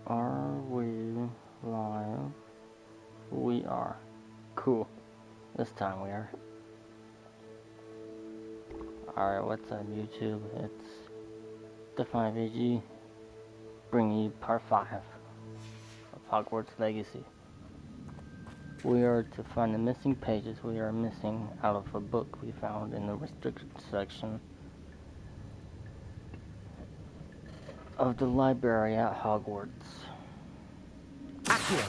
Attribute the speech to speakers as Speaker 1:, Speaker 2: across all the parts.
Speaker 1: Are we live? We are. Cool. This time we are. Alright, what's up YouTube? It's the 5AG bringing you part 5 of Hogwarts Legacy. We are to find the missing pages we are missing out of a book we found in the restricted section of the library at Hogwarts.
Speaker 2: Accio!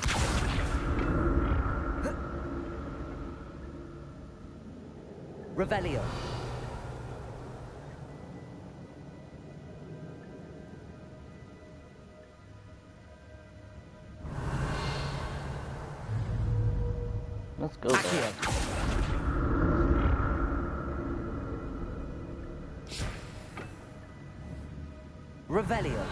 Speaker 2: Revelio.
Speaker 1: Let's go there.
Speaker 2: Revelio.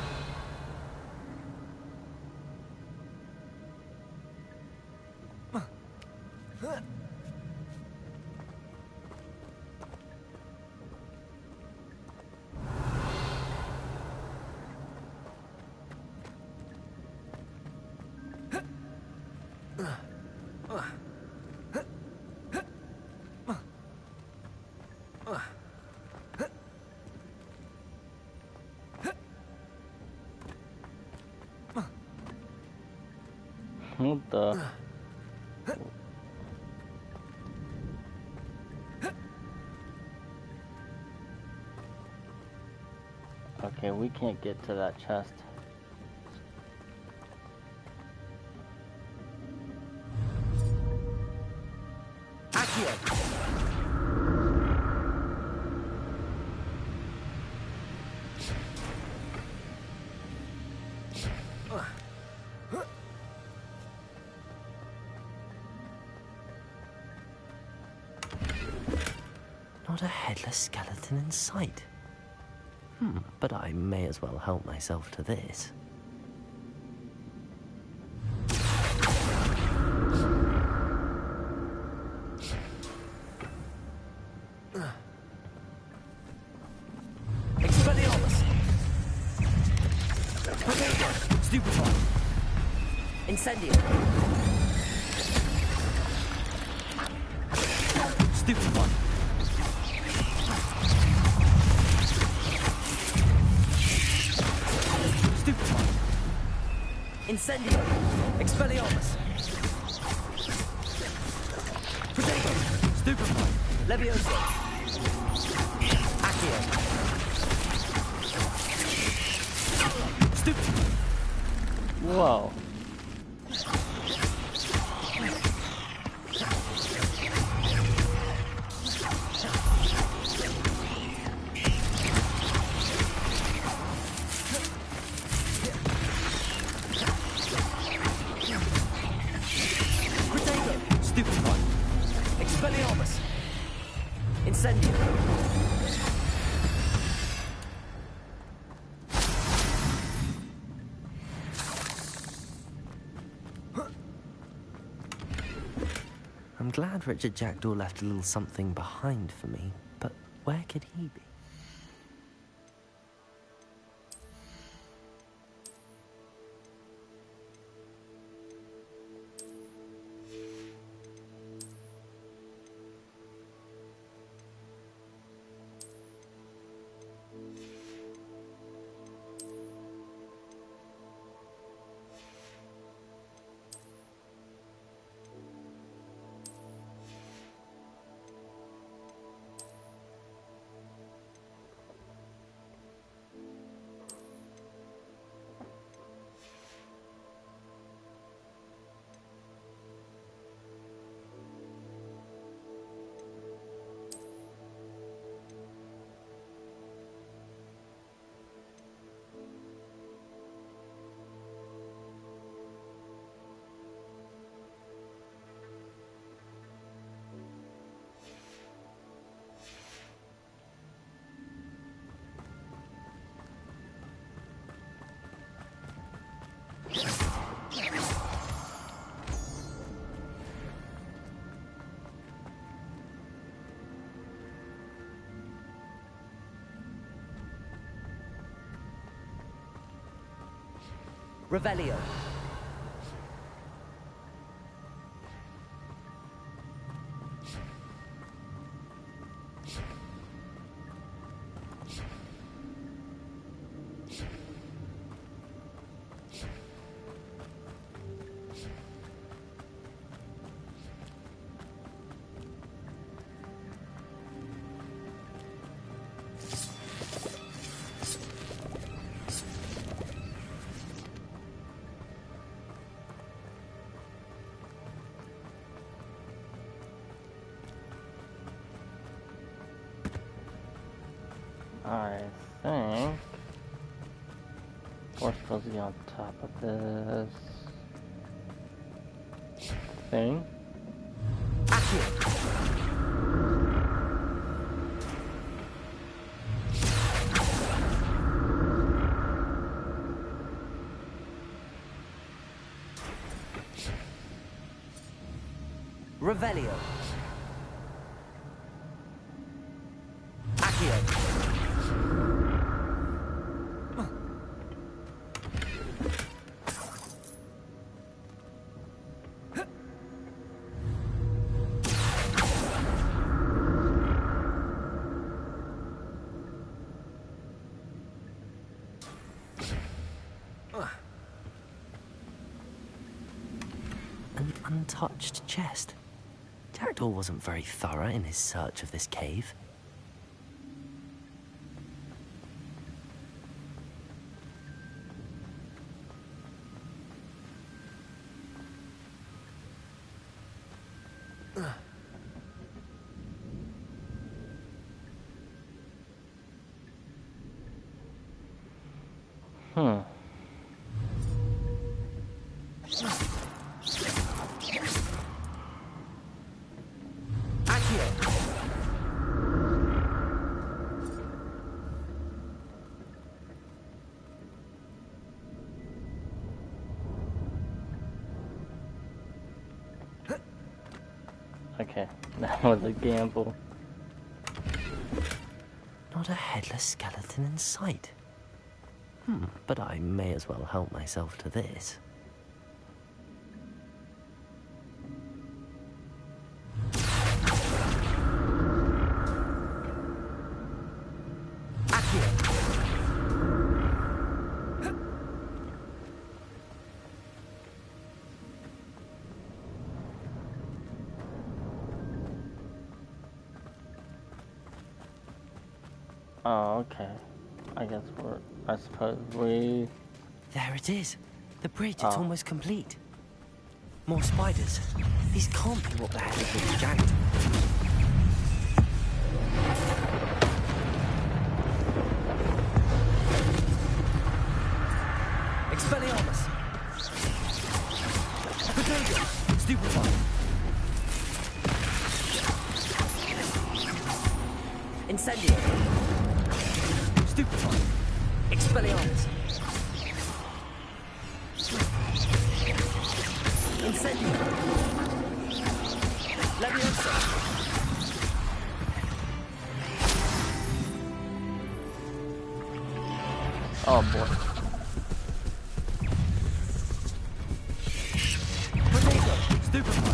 Speaker 1: What the? Okay, we can't get to that chest.
Speaker 2: Accio! Not a headless skeleton in sight. But I may as well help myself to this. Expelliarmus! Potato! Stupefy! Incendio! Stupefy! Stupefy! Incendio! Expelliarmus! Potato! Stupefy! Levioso! Accio! Stupefy!
Speaker 1: Whoa.
Speaker 2: Stupefy! Expelliarmus! Incendio! I'm glad Richard Jackdaw left a little something behind for me, but where could he be? Revelio.
Speaker 1: I think we're supposed to be on top of this thing.
Speaker 2: Revelio. Accio. An untouched chest. Jaredor wasn't very thorough in his search of this cave.
Speaker 1: Okay, that was a gamble.
Speaker 2: Not a headless skeleton in sight. But I may as well help myself to this.
Speaker 1: Oh, okay. I suppose we...
Speaker 2: There it is. The bridge, it's almost complete. More spiders. These can't be what the hell is this jagged. Expelliarmus! Potato! Stupefy! Incendio! Stupefy! Expelliarmus! Incendio! Leviosa!
Speaker 1: Oh boy.
Speaker 2: Potato! Stupefy!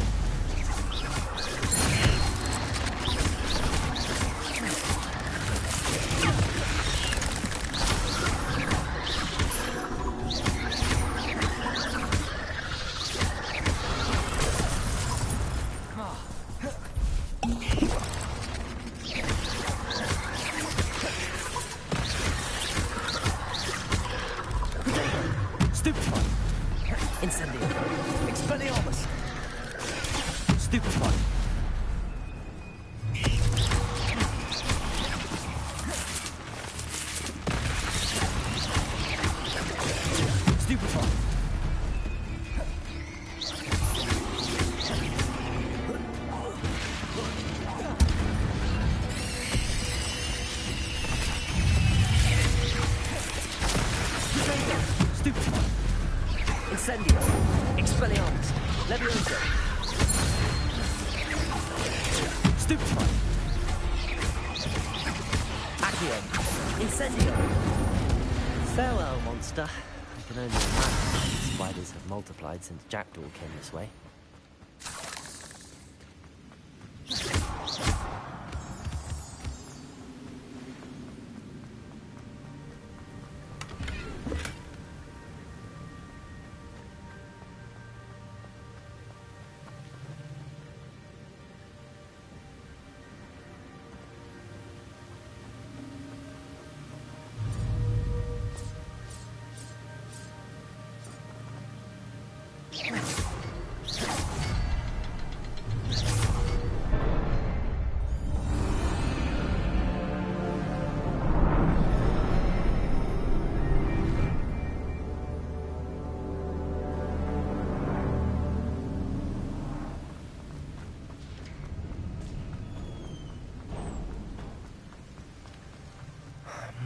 Speaker 2: Incendio! Expelliarmus! Stupefy! Stupefy! Stupefy! Incendio! Expelliarmus! Leviosa! Stupefy! Accio! Incendio! Farewell, monster. can only imagine how these spiders have multiplied since Jackdaw came this way.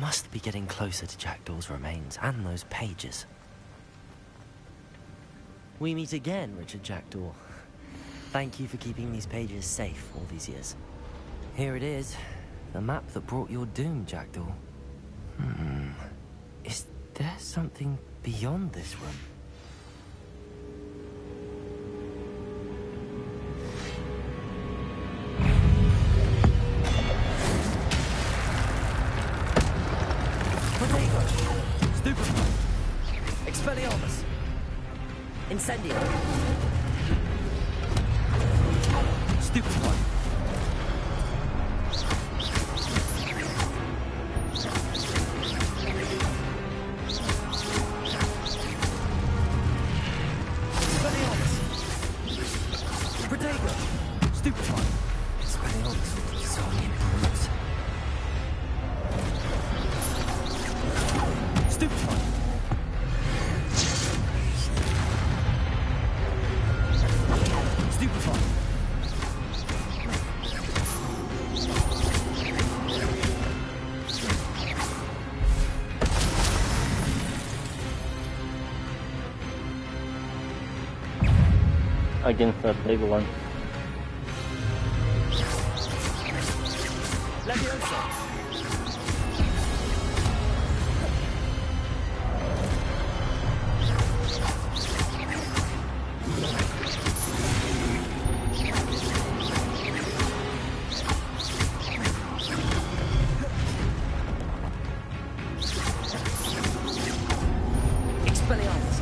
Speaker 2: Must be getting closer to Jackdaw's remains and those pages. We meet again, Richard Jackdaw. Thank you for keeping these pages safe all these years. Here it is, the map that brought your doom, Jackdaw. Is there something beyond this room? Expelliarmus! Incendio! Stupefy! Expelliarmus! Protego! Stupefy! Expelliarmus! So many brutes. Stupefy!
Speaker 1: Against that big one.
Speaker 2: Expelliarmus!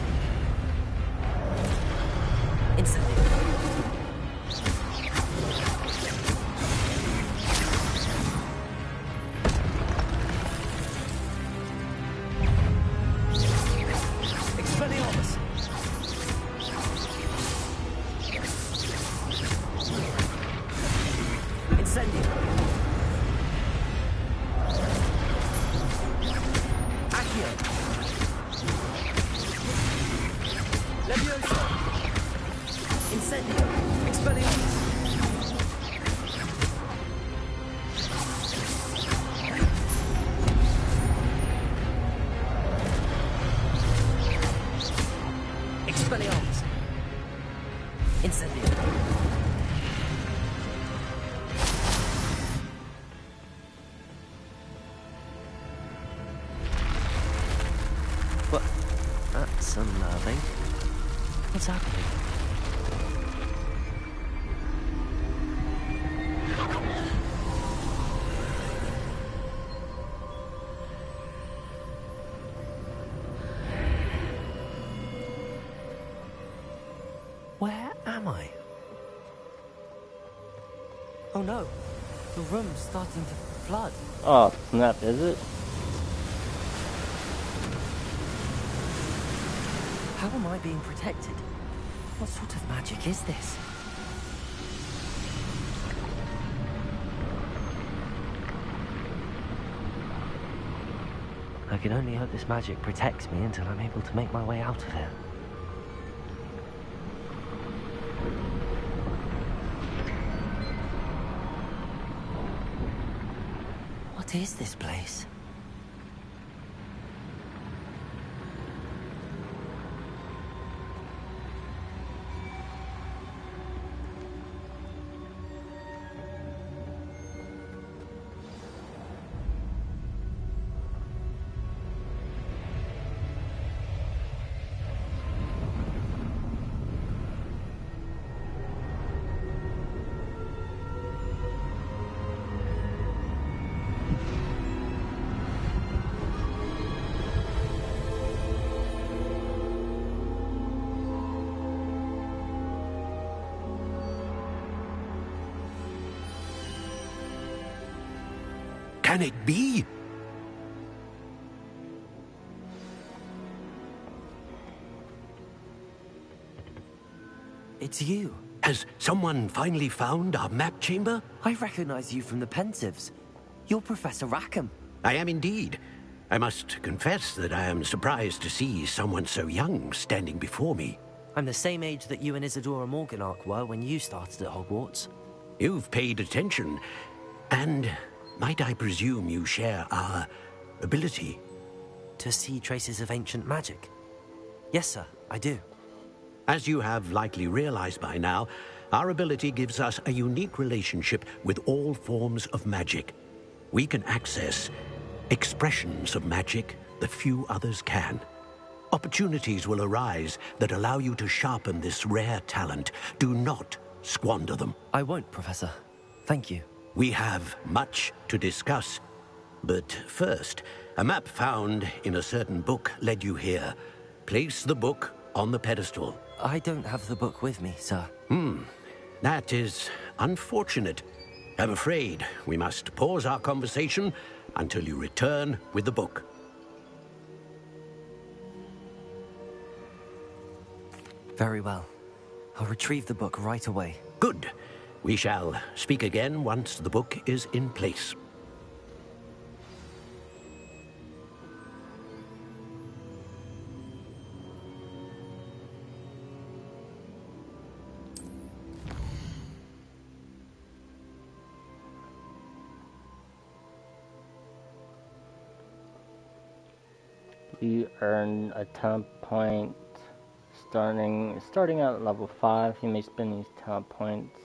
Speaker 2: Well, that's unnerving. What's happening? Where am I? Oh no, the room's starting to flood.
Speaker 1: Oh, snap, is it?
Speaker 2: How am I being protected? What sort of magic is this? I can only hope this magic protects me until I'm able to make my way out of here. What is this place?
Speaker 3: can it be?
Speaker 2: It's you.
Speaker 3: Has someone finally found our map chamber?
Speaker 2: I recognize you from the Pentatives. You're Professor Rackham.
Speaker 3: I am indeed. I must confess that I am surprised to see someone so young standing before me.
Speaker 2: I'm the same age that you and Isadora Morganach were when you started at Hogwarts.
Speaker 3: You've paid attention, and might I presume you share our ability?
Speaker 2: To see traces of ancient magic? Yes, sir, I do.
Speaker 3: As you have likely realized by now, our ability gives us a unique relationship with all forms of magic. We can access expressions of magic that few others can. Opportunities will arise that allow you to sharpen this rare talent. Do not squander them.
Speaker 2: I won't, Professor. Thank you.
Speaker 3: We have much to discuss. But first, a map found in a certain book led you here. Place the book on the pedestal.
Speaker 2: I don't have the book with me, sir.
Speaker 3: That is unfortunate. I'm afraid we must pause our conversation until you return with the book.
Speaker 2: Very well. I'll retrieve the book right away.
Speaker 3: Good. We shall speak again once the book is in place.
Speaker 1: You earn a talent point starting at level 5. You may spend these talent points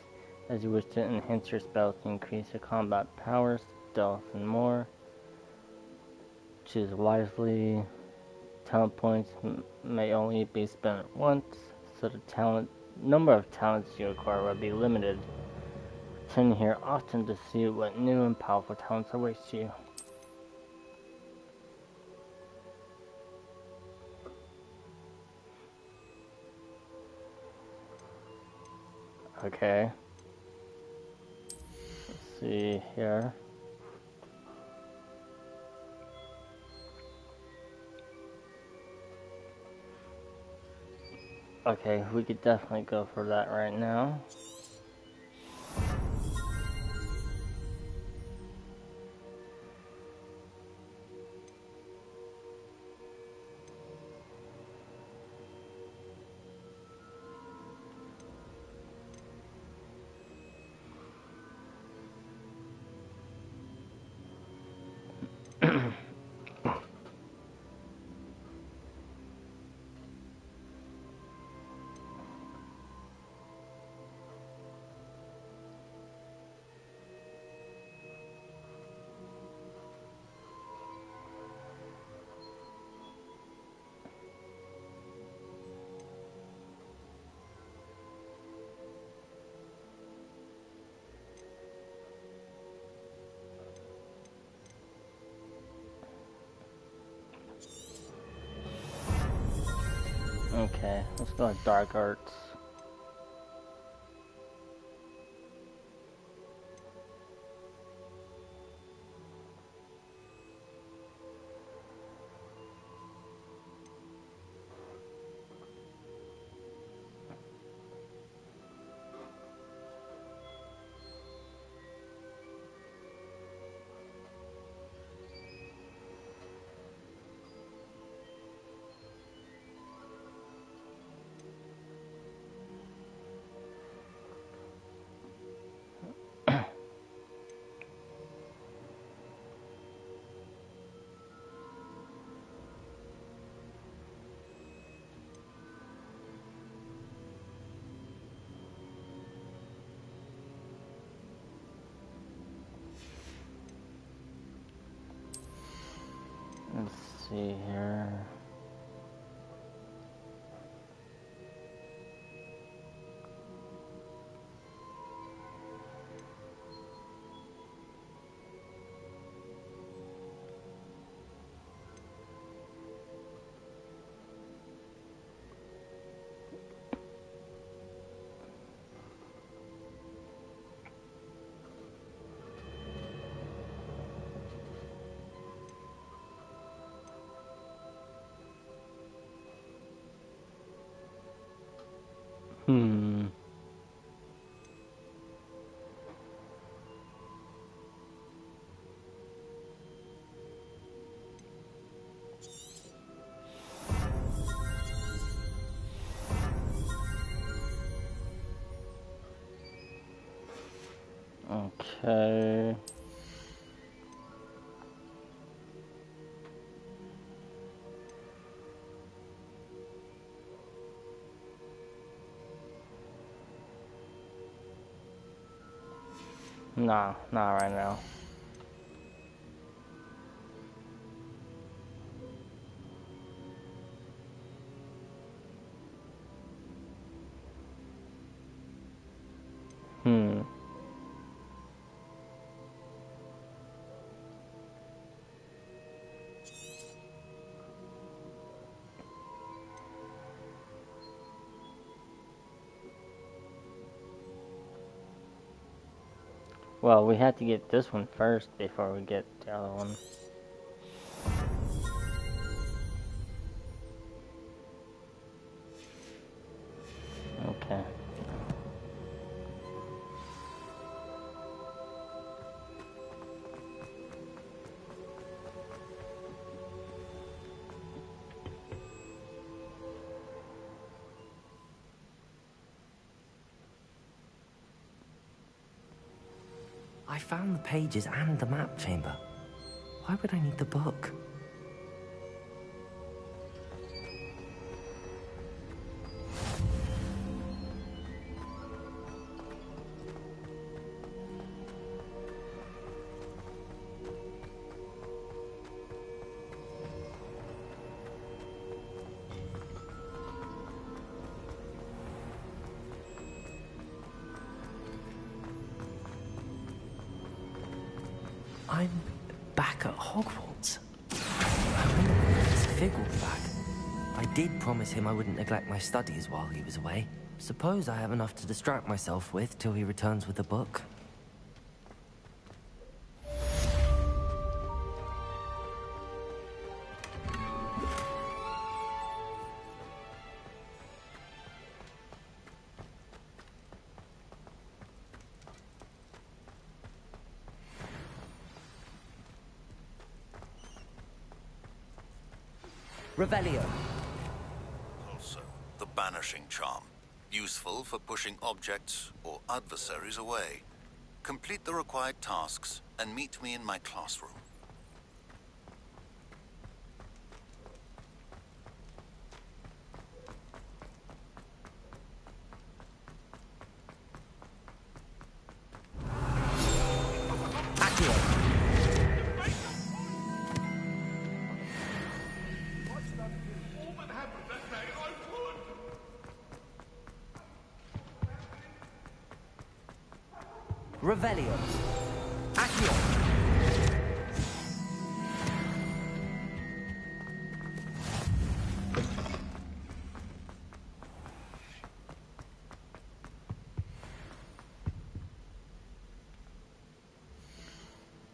Speaker 1: as you wish to enhance your spells to increase your combat power, stealth, and more. Choose wisely. Talent points may only be spent once, so the number of talents you acquire will be limited. Return here often to see what new and powerful talents await you. Okay. Let's see here. Okay, we could definitely go for that right now. Okay, let's go with Dark Arts. Let's see here. Okay. Nah, not right now. Well, we had to get this one first before we get the other one. Okay.
Speaker 2: I found the pages and the map chamber. Why would I need the book? I'm back at Hogwarts. I wonder where this Fig will be back. I did promise him I wouldn't neglect my studies while he was away. Suppose I have enough to distract myself with till he returns with the book. Revelio.
Speaker 4: Also, the banishing charm. Useful for pushing objects or adversaries away. Complete the required tasks and meet me in my classroom.
Speaker 2: Revelio. Accio.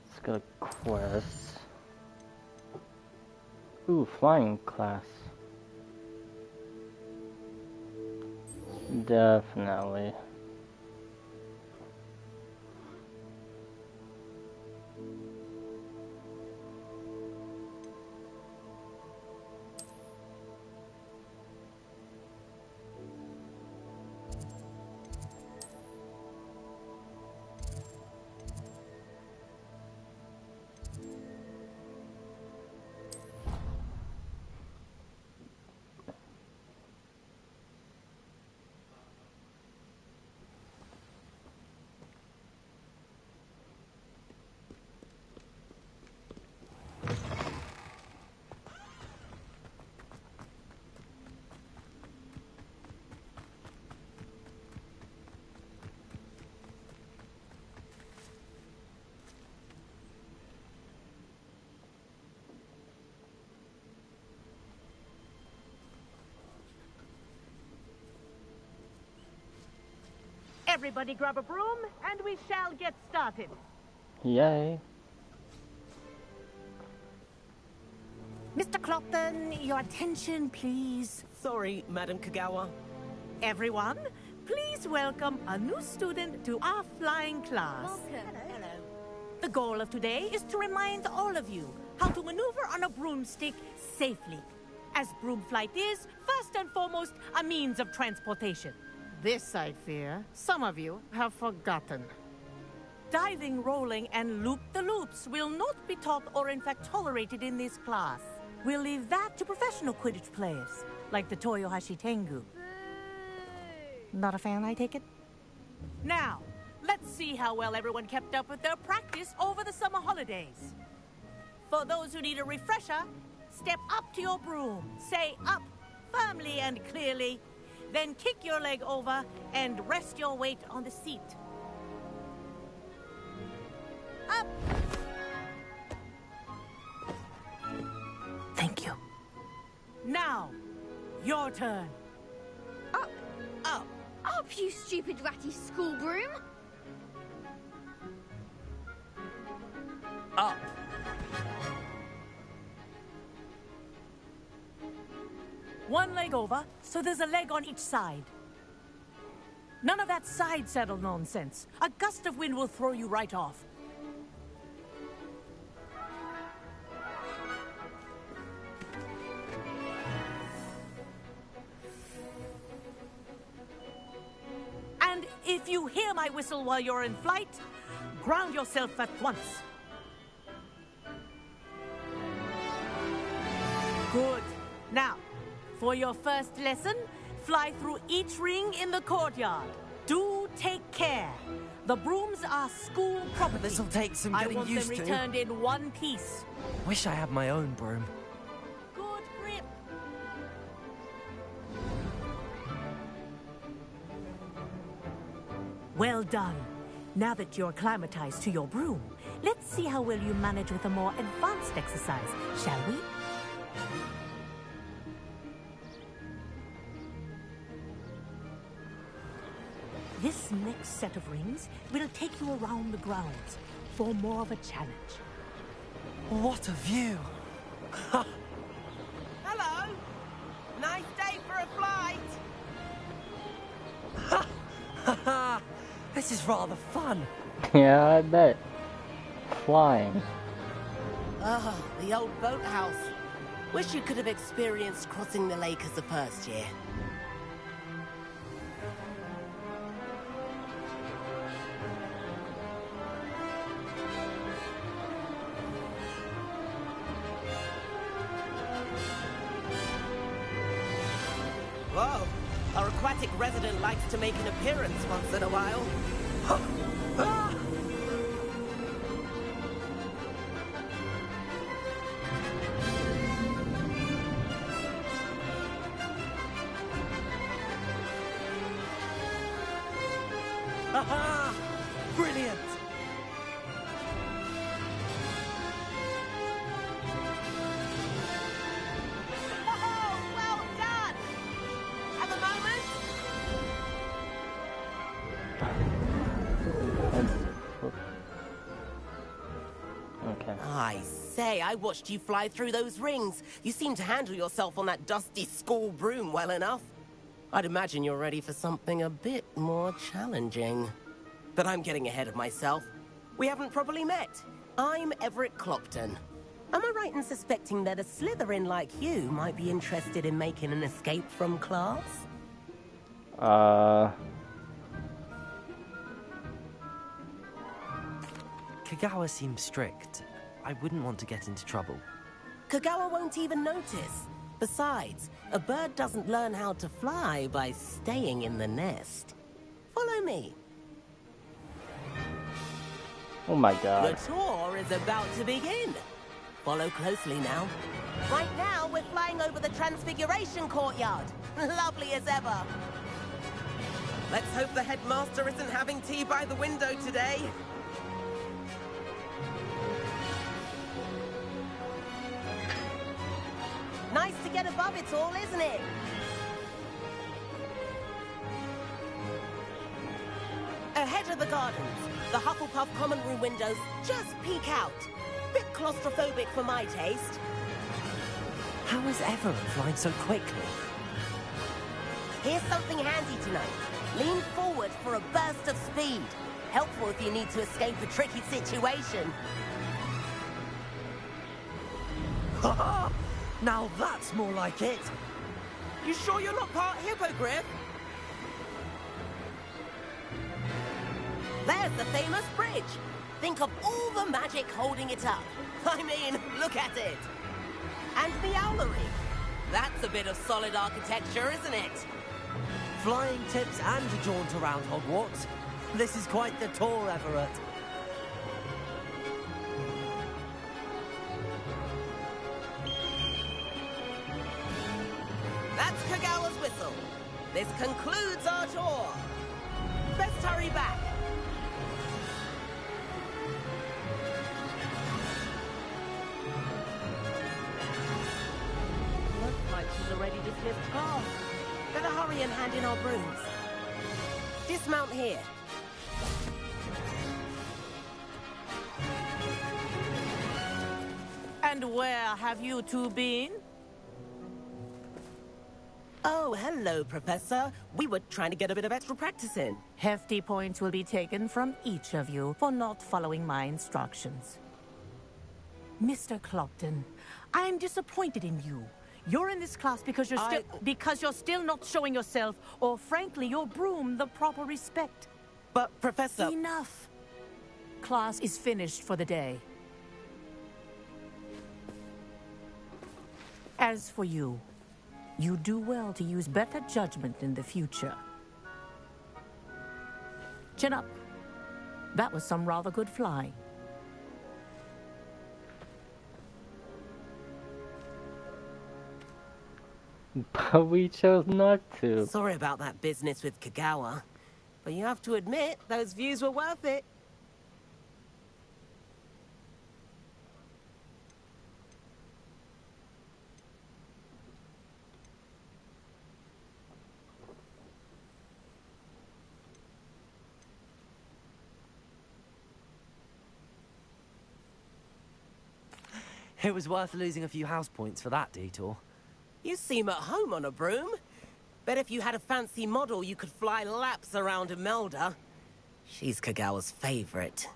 Speaker 1: Let's go to quests. Ooh, flying class. Definitely.
Speaker 5: Everybody grab a broom, and we shall get started.
Speaker 1: Yay.
Speaker 5: Mr. Clopton, your attention, please.
Speaker 6: Sorry, Madam Kagawa.
Speaker 5: Everyone, please welcome a new student to our flying class.
Speaker 7: Welcome.
Speaker 5: Hello. The goal of today is to remind all of you how to maneuver on a broomstick safely, as broom flight is, first and foremost, a means of transportation. This, I fear, some of you have forgotten. Diving, rolling, and loop-the-loops will not be taught or in fact tolerated in this class. We'll leave that to professional Quidditch players, like the Toyohashi Tengu. Not a fan, I take it? Now, let's see how well everyone kept up with their practice over the summer holidays. For those who need a refresher, step up to your broom, say up firmly and clearly, then kick your leg over and rest your weight on the seat. Up!
Speaker 2: Thank you.
Speaker 5: Now, your turn.
Speaker 6: Up,
Speaker 5: Up.
Speaker 6: up, you stupid ratty school broom.
Speaker 2: Up.
Speaker 5: One leg over, so there's a leg on each side. None of that side saddle nonsense. A gust of wind will throw you right off. And if you hear my whistle while you're in flight, ground yourself at once. Good. Now, for your first lesson, fly through each ring in the courtyard. Do take care. The brooms are school property.
Speaker 2: This'll take some
Speaker 5: I
Speaker 2: getting
Speaker 5: want
Speaker 2: used
Speaker 5: them
Speaker 2: to.
Speaker 5: returned in one piece.
Speaker 2: Wish I had my own broom.
Speaker 5: Good grip. Well done. Now that you're acclimatized to your broom, let's see how well you manage with a more advanced exercise, shall we? This next set of rings will take you around the grounds for more of a challenge.
Speaker 2: What a view!
Speaker 7: Hello! Nice day for a flight!
Speaker 2: This is rather fun.
Speaker 1: Yeah, I bet. Flying.
Speaker 7: Oh, the old boathouse. Wish you could have experienced crossing the lake as a first year. Whoa! Our aquatic resident likes to make an appearance once in a while.
Speaker 2: Aha! Brilliant!
Speaker 7: Oh, well done! At the moment,
Speaker 1: Okay.
Speaker 7: I say, I watched you fly through those rings. You seem to handle yourself on that dusty school broom well enough. I'd imagine you're ready for something a bit more challenging. But I'm getting ahead of myself. We haven't properly met. I'm Everett Clopton. Am I right in suspecting that a Slytherin like you might be interested in making an escape from class?
Speaker 2: Kagawa seems strict. I wouldn't want to get into trouble.
Speaker 7: Kagawa won't even notice. Besides, a bird doesn't learn how to fly by staying in the nest. Follow me.
Speaker 1: Oh my
Speaker 7: The
Speaker 1: god.
Speaker 7: tour is about to begin. Follow closely now. Right now, we're flying over the Transfiguration Courtyard. Lovely as ever. Let's hope the headmaster isn't having tea by the window today. Nice to get above it all, isn't it? Ahead of the gardens, the Hufflepuff common room windows just peek out. Bit claustrophobic for my taste.
Speaker 2: How is Everett flying so quickly?
Speaker 7: Here's something handy tonight. Lean forward for a burst of speed. Helpful if you need to escape a tricky situation.
Speaker 2: Now that's more like it.
Speaker 7: You sure you're not part hippogriff? There's the famous bridge. Think of all the magic holding it up. I mean, look at it. And the owlery. That's a bit of solid architecture, isn't it?
Speaker 2: Flying tips and a jaunt around Hogwarts. This is quite the tour, Everett.
Speaker 7: That's Kagawa's whistle. This concludes our tour. Best hurry back. Looks like she's already dismissed class. Better hurry and hand in our brooms. Dismount here.
Speaker 5: And where have you two been?
Speaker 7: Oh, hello, Professor. We were trying to get a bit of extra practice in.
Speaker 5: Hefty points will be taken from each of you for not following my instructions. Mr. Clopton, I am disappointed in you. You're in this class because you're still not showing yourself, or frankly, your broom, the proper respect.
Speaker 7: But, Professor...
Speaker 5: Enough. Class is finished for the day. As for you, you do well to use better judgment in the future. Chin up. That was some rather good flying.
Speaker 1: But we chose not to.
Speaker 7: Sorry about that business with Kagawa, but you have to admit, those views were worth it.
Speaker 2: It was worth losing a few house points for that detour.
Speaker 7: You seem at home on a broom. Bet if you had a fancy model, you could fly laps around Imelda. She's Kagawa's favorite.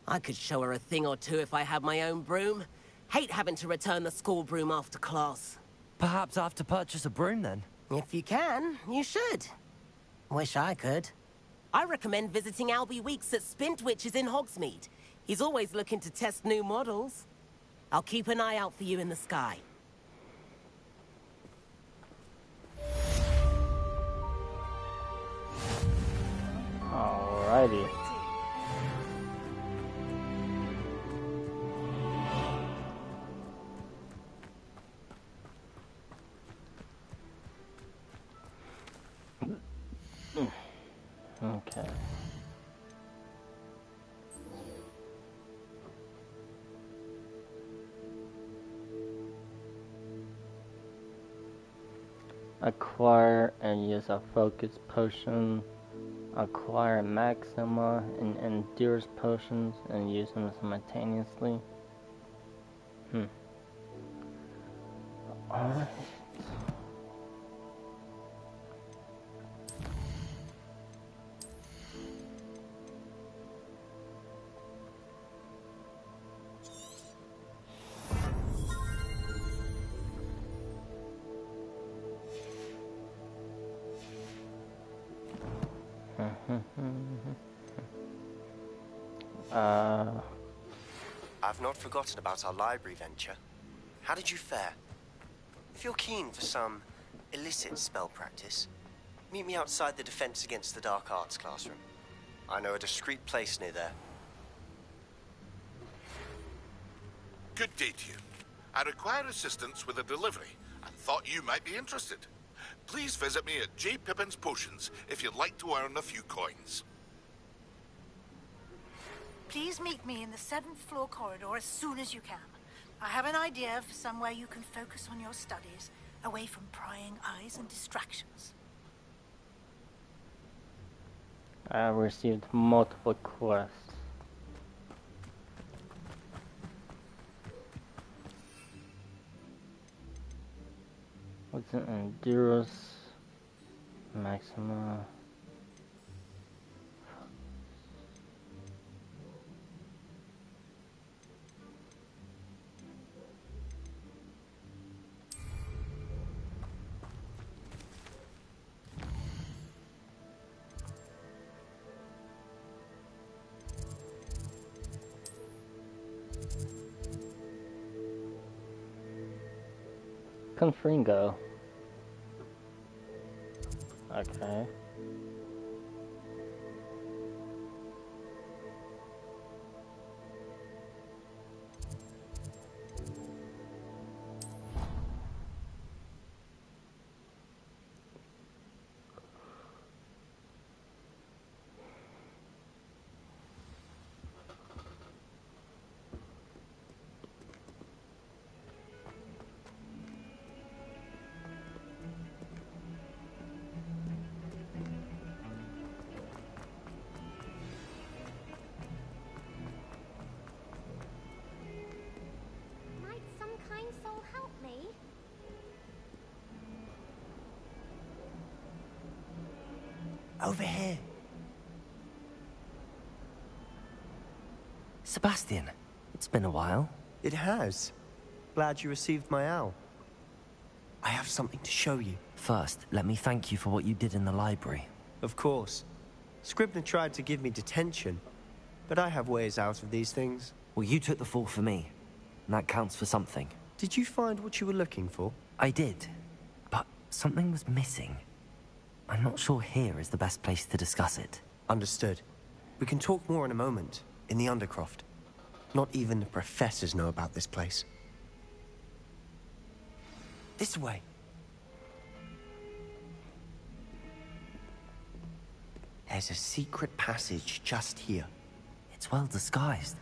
Speaker 7: I could show her a thing or two if I had my own broom. Hate having to return the school broom after class.
Speaker 2: Perhaps I have to purchase a broom then.
Speaker 7: If you can, you should. Wish I could. I recommend visiting Albie Weeks at Spintwitches in Hogsmeade. He's always looking to test new models. I'll keep an eye out for you in the sky.
Speaker 1: Alrighty. Okay. Acquire and use a focus potion. Acquire Maxima and Endurance potions and use them simultaneously. Alright.
Speaker 8: I've not forgotten about our library venture. How did you fare? If you're keen for some illicit spell practice, meet me outside the Defense Against the Dark Arts classroom. I know a discreet place near there.
Speaker 9: Good day to you. I require assistance with a delivery and thought you might be interested. Please visit me at J. Pippin's Potions if you'd like to earn a few coins.
Speaker 10: Please meet me in the 7th floor corridor as soon as you can. I have an idea for somewhere you can focus on your studies, away from prying eyes and distractions.
Speaker 1: I have received multiple quests. What's an Endurance? Maxima. Confringo? Okay.
Speaker 6: Might some kind soul help me?
Speaker 8: Over here.
Speaker 2: Sebastian, it's been a while.
Speaker 8: It has. Glad you received my owl. I have something to show you.
Speaker 2: First, let me thank you for what you did in the library.
Speaker 8: Of course. Scribner tried to give me detention, but I have ways out of these things.
Speaker 2: Well, you took the fall for me, and that counts for something.
Speaker 8: Did you find what you were looking for?
Speaker 2: I did, but something was missing. I'm not sure here is the best place to discuss it.
Speaker 8: Understood. We can talk more in a moment, in the Undercroft. Not even the professors know about this place. This way. There's a secret passage just here.
Speaker 2: It's well disguised.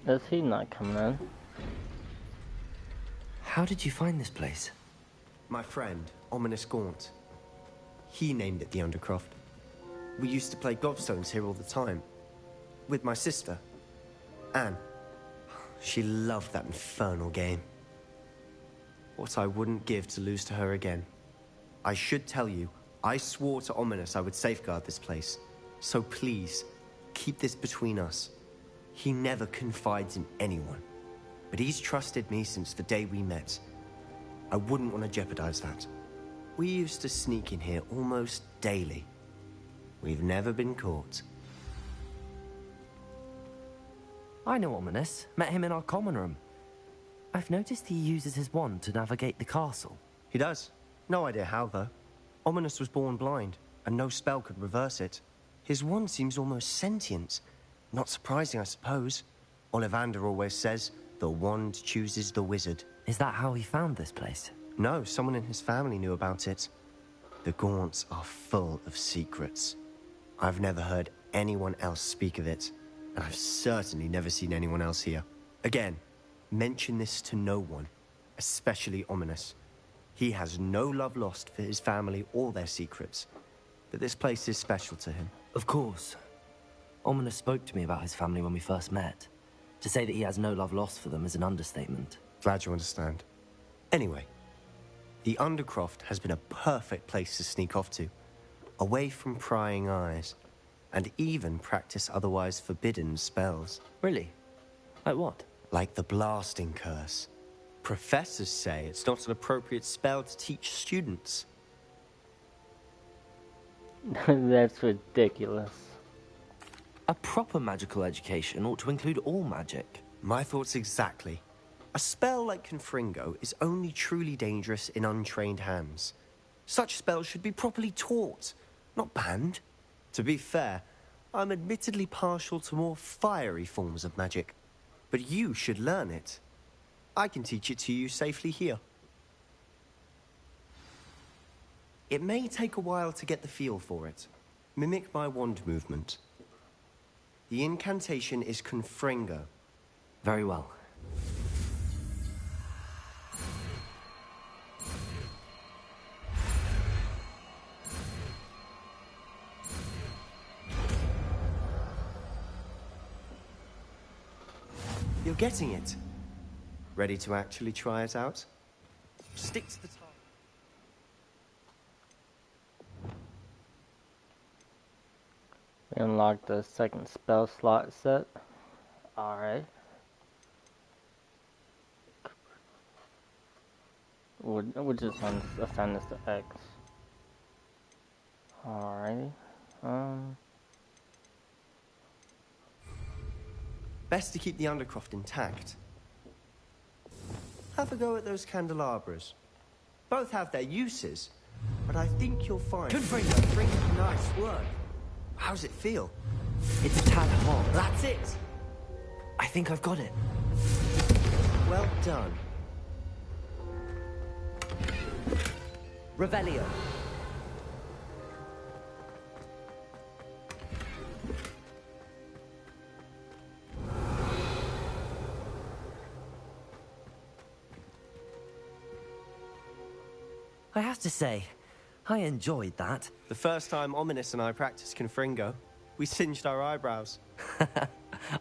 Speaker 1: Is he not coming in?
Speaker 2: How did you find this place?
Speaker 8: My friend, Ominous Gaunt. He named it the Undercroft. We used to play gobstones here all the time. With my sister, Anne. She loved that infernal game. What I wouldn't give to lose to her again. I should tell you, I swore to Ominous I would safeguard this place. So please, keep this between us. He never confides in anyone. But he's trusted me since the day we met. I wouldn't want to jeopardize that. We used to sneak in here almost daily. We've never been caught.
Speaker 2: I know Ominous. Met him in our common room. I've noticed he uses his wand to navigate the castle.
Speaker 8: He does. No idea how, though. Ominous was born blind, and no spell could reverse it. His wand seems almost sentient. Not surprising, I suppose. Ollivander always says, the wand chooses the wizard.
Speaker 2: Is that how he found this place?
Speaker 8: No, someone in his family knew about it. The Gaunts are full of secrets. I've never heard anyone else speak of it, and I've certainly never seen anyone else here. Again, mention this to no one, especially Ominous. He has no love lost for his family or their secrets, but this place is special to him.
Speaker 2: Of course. Ominous spoke to me about his family when we first met. To say that he has no love lost for them is an understatement.
Speaker 8: Glad you understand. Anyway, the Undercroft has been a perfect place to sneak off to, away from prying eyes, and even practice otherwise forbidden spells.
Speaker 2: Really? Like what?
Speaker 8: Like the blasting curse. Professors say it's not an appropriate spell to teach students.
Speaker 1: That's ridiculous.
Speaker 2: A proper magical education ought to include all magic.
Speaker 8: My thoughts exactly. A spell like Confringo is only truly dangerous in untrained hands. Such spells should be properly taught, not banned. To be fair, I'm admittedly partial to more fiery forms of magic, but you should learn it. I can teach it to you safely here. It may take a while to get the feel for it. Mimic my wand movement. The incantation is Confringo.
Speaker 2: Very well.
Speaker 8: You're getting it. Ready to actually try it out? Stick to the target.
Speaker 1: We unlocked the second spell slot set. Alright. We'll just assign this to X. Alrighty.
Speaker 8: Best to keep the Undercroft intact. Have a go at those candelabras. Both have their uses, but I think you'll find...
Speaker 2: Confringo.
Speaker 8: Nice work. How's it feel?
Speaker 2: It's a tad hot.
Speaker 8: That's it!
Speaker 2: I think I've got it.
Speaker 8: Well done.
Speaker 2: Revelio. I have to say, I enjoyed that.
Speaker 8: The first time Ominous and I practiced Confringo, we singed our eyebrows.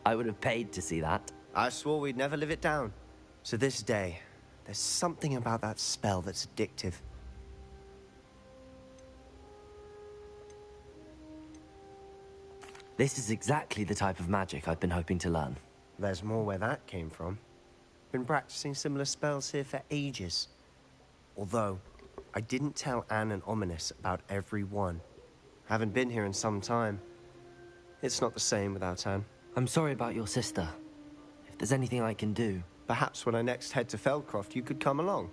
Speaker 2: I would have paid to see that.
Speaker 8: I swore we'd never live it down. So this day, there's something about that spell that's addictive.
Speaker 2: This is exactly the type of magic I've been hoping to learn.
Speaker 8: There's more where that came from. Been practicing similar spells here for ages. Although, I didn't tell Anne and Ominous about every one. Haven't been here in some time. It's not the same without Anne.
Speaker 2: I'm sorry about your sister. If there's anything I can do...
Speaker 8: Perhaps when I next head to Feldcroft, you could come along.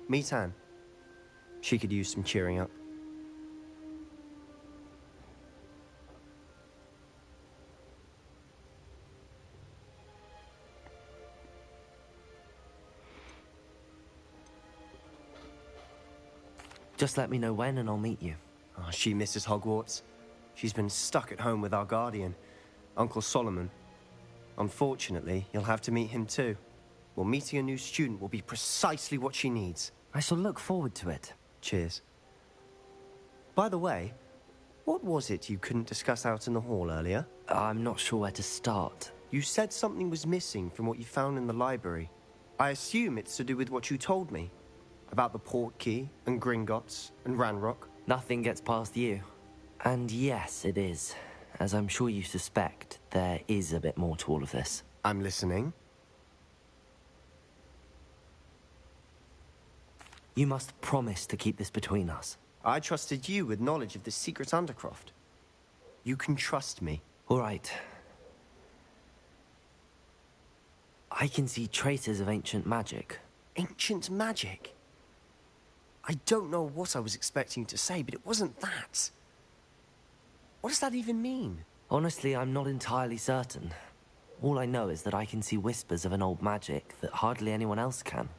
Speaker 8: Meet Anne. She could use some cheering up.
Speaker 2: Just let me know when and I'll meet you.
Speaker 8: Oh, she misses Hogwarts. She's been stuck at home with our guardian, Uncle Solomon. Unfortunately, you'll have to meet him too. Well, meeting a new student will be precisely what she needs.
Speaker 2: I shall look forward to it.
Speaker 8: Cheers. By the way, what was it you couldn't discuss out in the hall earlier?
Speaker 2: I'm not sure where to start.
Speaker 8: You said something was missing from what you found in the library. I assume it's to do with what you told me. About the Portkey, and Gringotts, and Ranrock.
Speaker 2: Nothing gets past you. And yes, it is. As I'm sure you suspect, there is a bit more to all of this.
Speaker 8: I'm listening.
Speaker 2: You must promise to keep this between us.
Speaker 8: I trusted you with knowledge of the secret Undercroft. You can trust me.
Speaker 2: All right. I can see traces of ancient magic.
Speaker 8: Ancient magic? I don't know what I was expecting to say, but it wasn't that. What does that even mean?
Speaker 2: Honestly, I'm not entirely certain. All I know is that I can see whispers of an old magic that hardly anyone else can.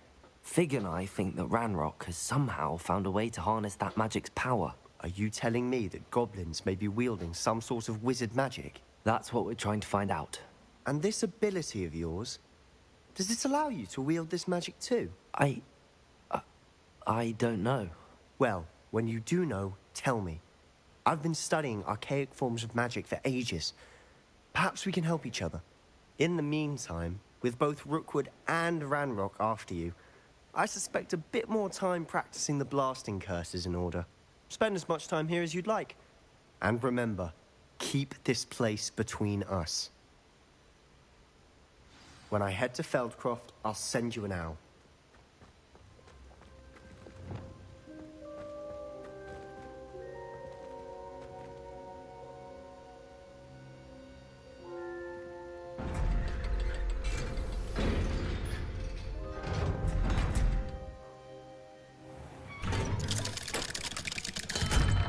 Speaker 2: Fig and I think that Ranrock has somehow found a way to harness that magic's power.
Speaker 8: Are you telling me that goblins may be wielding some sort of wizard magic?
Speaker 2: That's what we're trying to find out.
Speaker 8: And this ability of yours, does it allow you to wield this magic too?
Speaker 2: I don't know.
Speaker 8: Well, when you do know, tell me. I've been studying archaic forms of magic for ages. Perhaps we can help each other. In the meantime, with both Rookwood and Ranrock after you, I suspect a bit more time practicing the blasting curse is in order. Spend as much time here as you'd like. And remember, keep this place between us. When I head to Feldcroft, I'll send you an owl.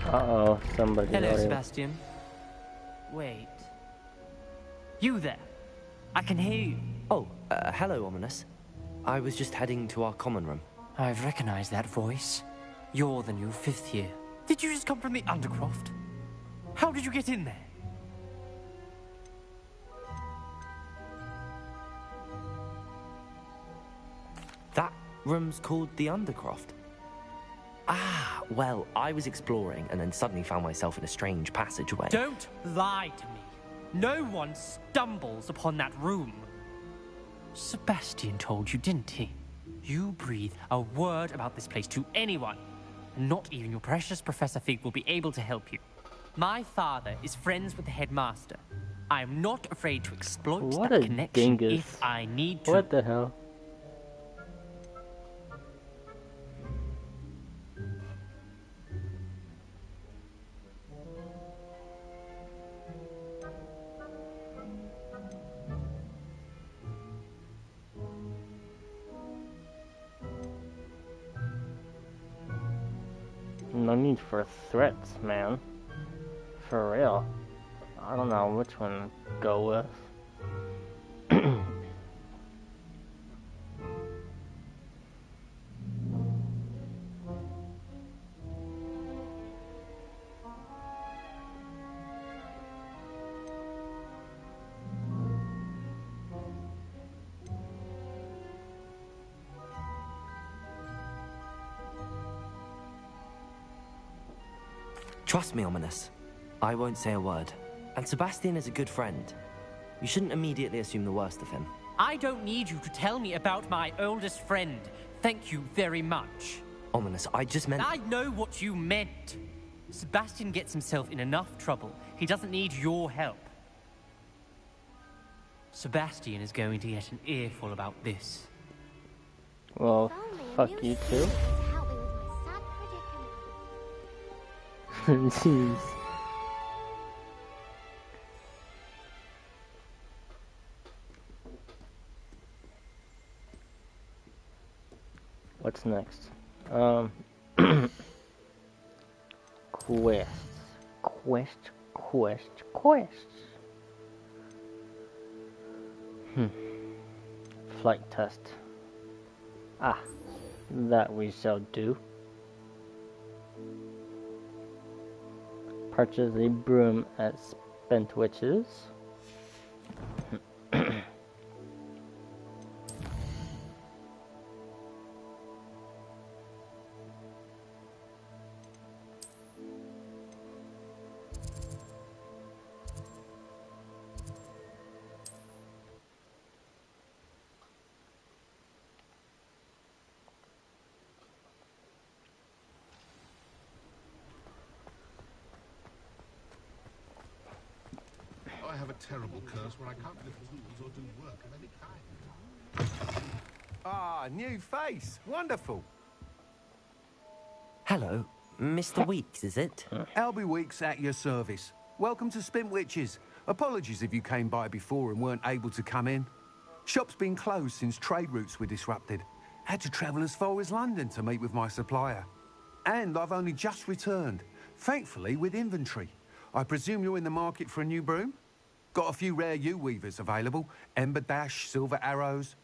Speaker 1: Uh-oh, somebody.
Speaker 11: Hello, Sebastian. Wait. You there? I can hear you.
Speaker 2: Oh, hello, Ominous. I was just heading to our common room.
Speaker 11: I've recognized that voice. You're the new 5th year. Did you just come from the Undercroft? How did you get in there?
Speaker 2: That room's called the Undercroft. Ah, well, I was exploring and then suddenly found myself in a strange passageway.
Speaker 11: Don't lie to me. No one stumbles upon that room. Sebastian told you, didn't he? You breathe a word about this place to anyone, and not even your precious Professor Fig will be able to help you. My father is friends with the headmaster. I am not afraid to exploit
Speaker 1: What
Speaker 11: that
Speaker 1: a
Speaker 11: connection
Speaker 1: dingus.
Speaker 11: if I need to.
Speaker 1: What the hell? No need for threats, man. For real. I don't know which one to go with.
Speaker 2: Trust me, Ominous. I won't say a word. And Sebastian is a good friend. You shouldn't immediately assume the worst of him.
Speaker 11: I don't need you to tell me about my oldest friend. Thank you very much.
Speaker 2: Ominous, I just meant...
Speaker 11: I know what you meant. Sebastian gets himself in enough trouble. He doesn't need your help. Sebastian is going to get an earful about this.
Speaker 1: Well, fuck you too. Jeez. What's next? Quests. Flight test. Ah, that we shall do. Purchase a broom at Spent Witches.
Speaker 9: I have a terrible curse where I can't lift tools or do work of any kind.
Speaker 12: Ah, new face. Wonderful.
Speaker 2: Hello, Mr. Weeks, is it?
Speaker 12: Albie Weeks at your service. Welcome to Spint Witches. Apologies if you came by before and weren't able to come in. Shop's been closed since trade routes were disrupted. Had to travel as far as London to meet with my supplier. And I've only just returned, thankfully with inventory. I presume you're in the market for a new broom? Got a few rare U-weavers available. Ember Dash, Silver Arrows.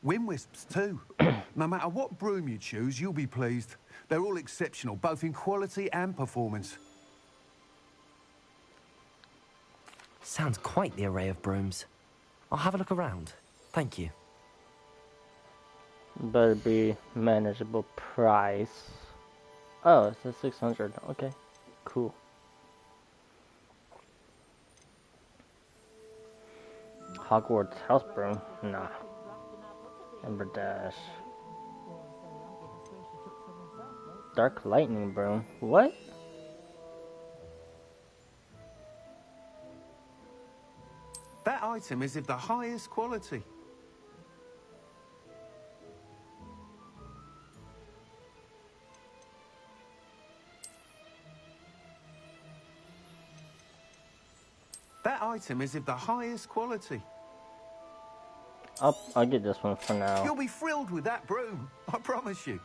Speaker 12: Wind Wisps too. No matter what broom you choose, you'll be pleased. They're all exceptional, both in quality and performance.
Speaker 2: Sounds quite the array of brooms. I'll have a look around. Thank you.
Speaker 1: Better be manageable price. Oh, it's a 600. Okay, cool. Hogwarts house broom? Nah. Ember Dash. Dark lightning broom? What?
Speaker 12: That item is of the highest quality. That item is of the highest quality.
Speaker 1: I'll get this one for now.
Speaker 12: You'll be thrilled with that broom, I promise you.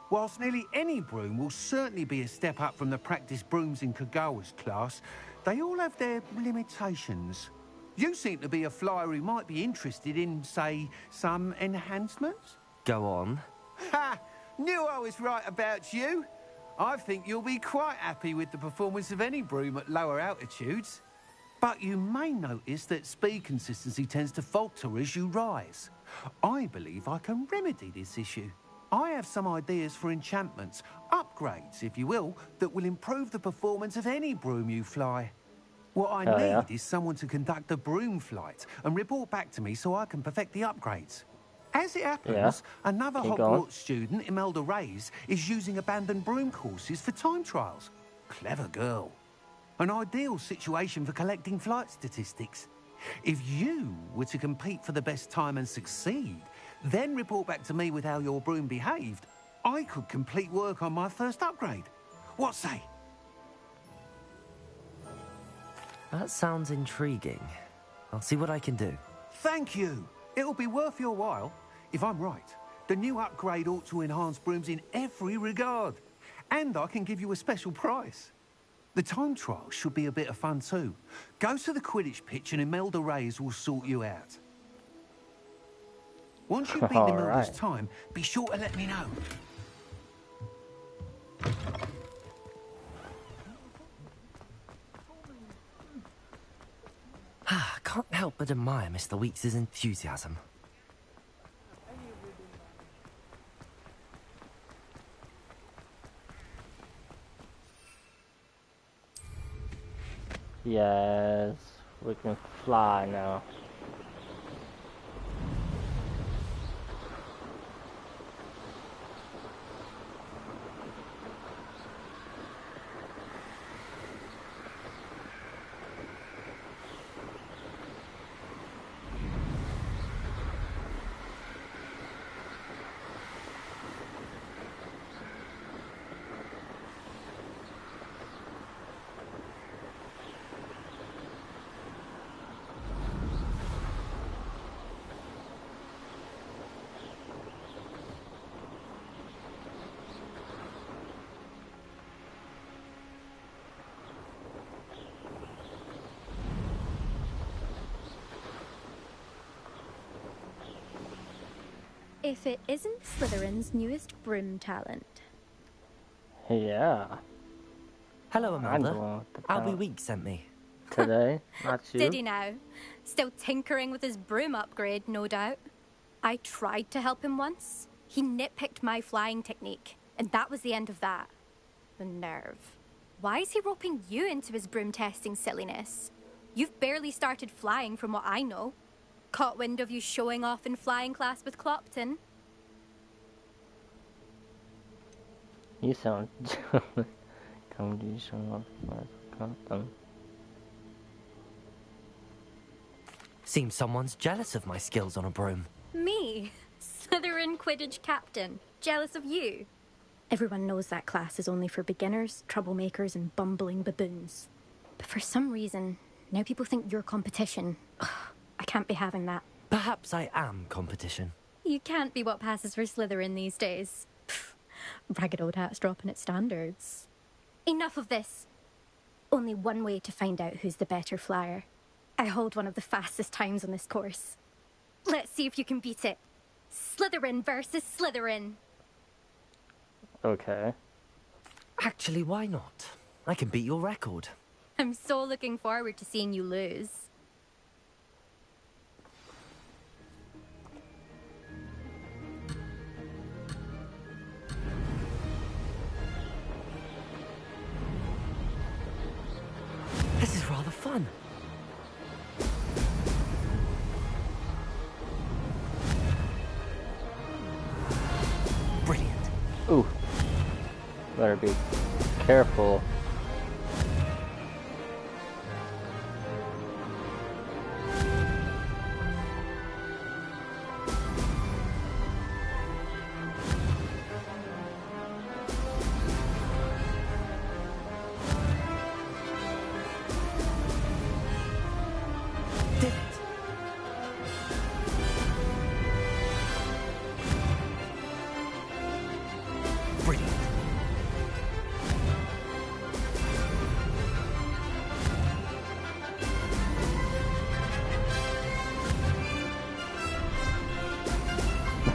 Speaker 12: Whilst nearly any broom will certainly be a step up from the practice brooms in Kagawa's class, they all have their limitations. You seem to be a flyer who might be interested in, say, some enhancements?
Speaker 2: Go on.
Speaker 12: Ha! Knew I was right about you. I think you'll be quite happy with the performance of any broom at lower altitudes. But you may notice that speed consistency tends to falter as you rise. I believe I can remedy this issue. I have some ideas for enchantments, upgrades, if you will, that will improve the performance of any broom you fly. What I need is someone to conduct a broom flight and report back to me so I can perfect the upgrades. As it happens, another Hogwarts student, Imelda Reyes, is using abandoned broom courses for time trials. Clever girl. An ideal situation for collecting flight statistics. If you were to compete for the best time and succeed, then report back to me with how your broom behaved, I could complete work on my first upgrade. What say?
Speaker 2: That sounds intriguing. I'll see what I can do.
Speaker 12: Thank you. It'll be worth your while. If I'm right, the new upgrade ought to enhance brooms in every regard. And I can give you a special price. The time trial should be a bit of fun too. Go to the Quidditch pitch and Imelda Reyes will sort you out. Once you've beaten Imelda's time, be sure to let me know.
Speaker 2: I can't help but admire Mr. Weeks' enthusiasm.
Speaker 1: Yes, we can fly now.
Speaker 13: If it isn't Slytherin's newest broom talent.
Speaker 1: Yeah.
Speaker 2: Hello, Amanda. Albie Weeks sent me.
Speaker 1: Today, not you.
Speaker 13: Did he now? Still tinkering with his broom upgrade, no doubt. I tried to help him once. He nitpicked my flying technique, and that was the end of that. The nerve. Why is he roping you into his broom testing silliness? You've barely started flying from what I know. Caught wind of you showing off in flying class with Clopton.
Speaker 1: You sound come to you showing off with Clopton.
Speaker 2: Seems someone's jealous of my skills on a broom.
Speaker 13: Me? Slytherin Quidditch captain. Jealous of you? Everyone knows that class is only for beginners, troublemakers, and bumbling baboons. But for some reason, now people think you're competition. Ugh, I can't be having that.
Speaker 2: Perhaps I am competition.
Speaker 13: You can't be what passes for Slytherin these days. Pfft, ragged old hat's dropping its standards. Enough of this. Only one way to find out who's the better flyer. I hold one of the fastest times on this course. Let's see if you can beat it. Slytherin versus Slytherin.
Speaker 1: Okay.
Speaker 2: Actually, why not? I can beat your record.
Speaker 13: I'm so looking forward to seeing you lose.
Speaker 2: This is rather fun. Brilliant.
Speaker 1: Ooh. Better be careful.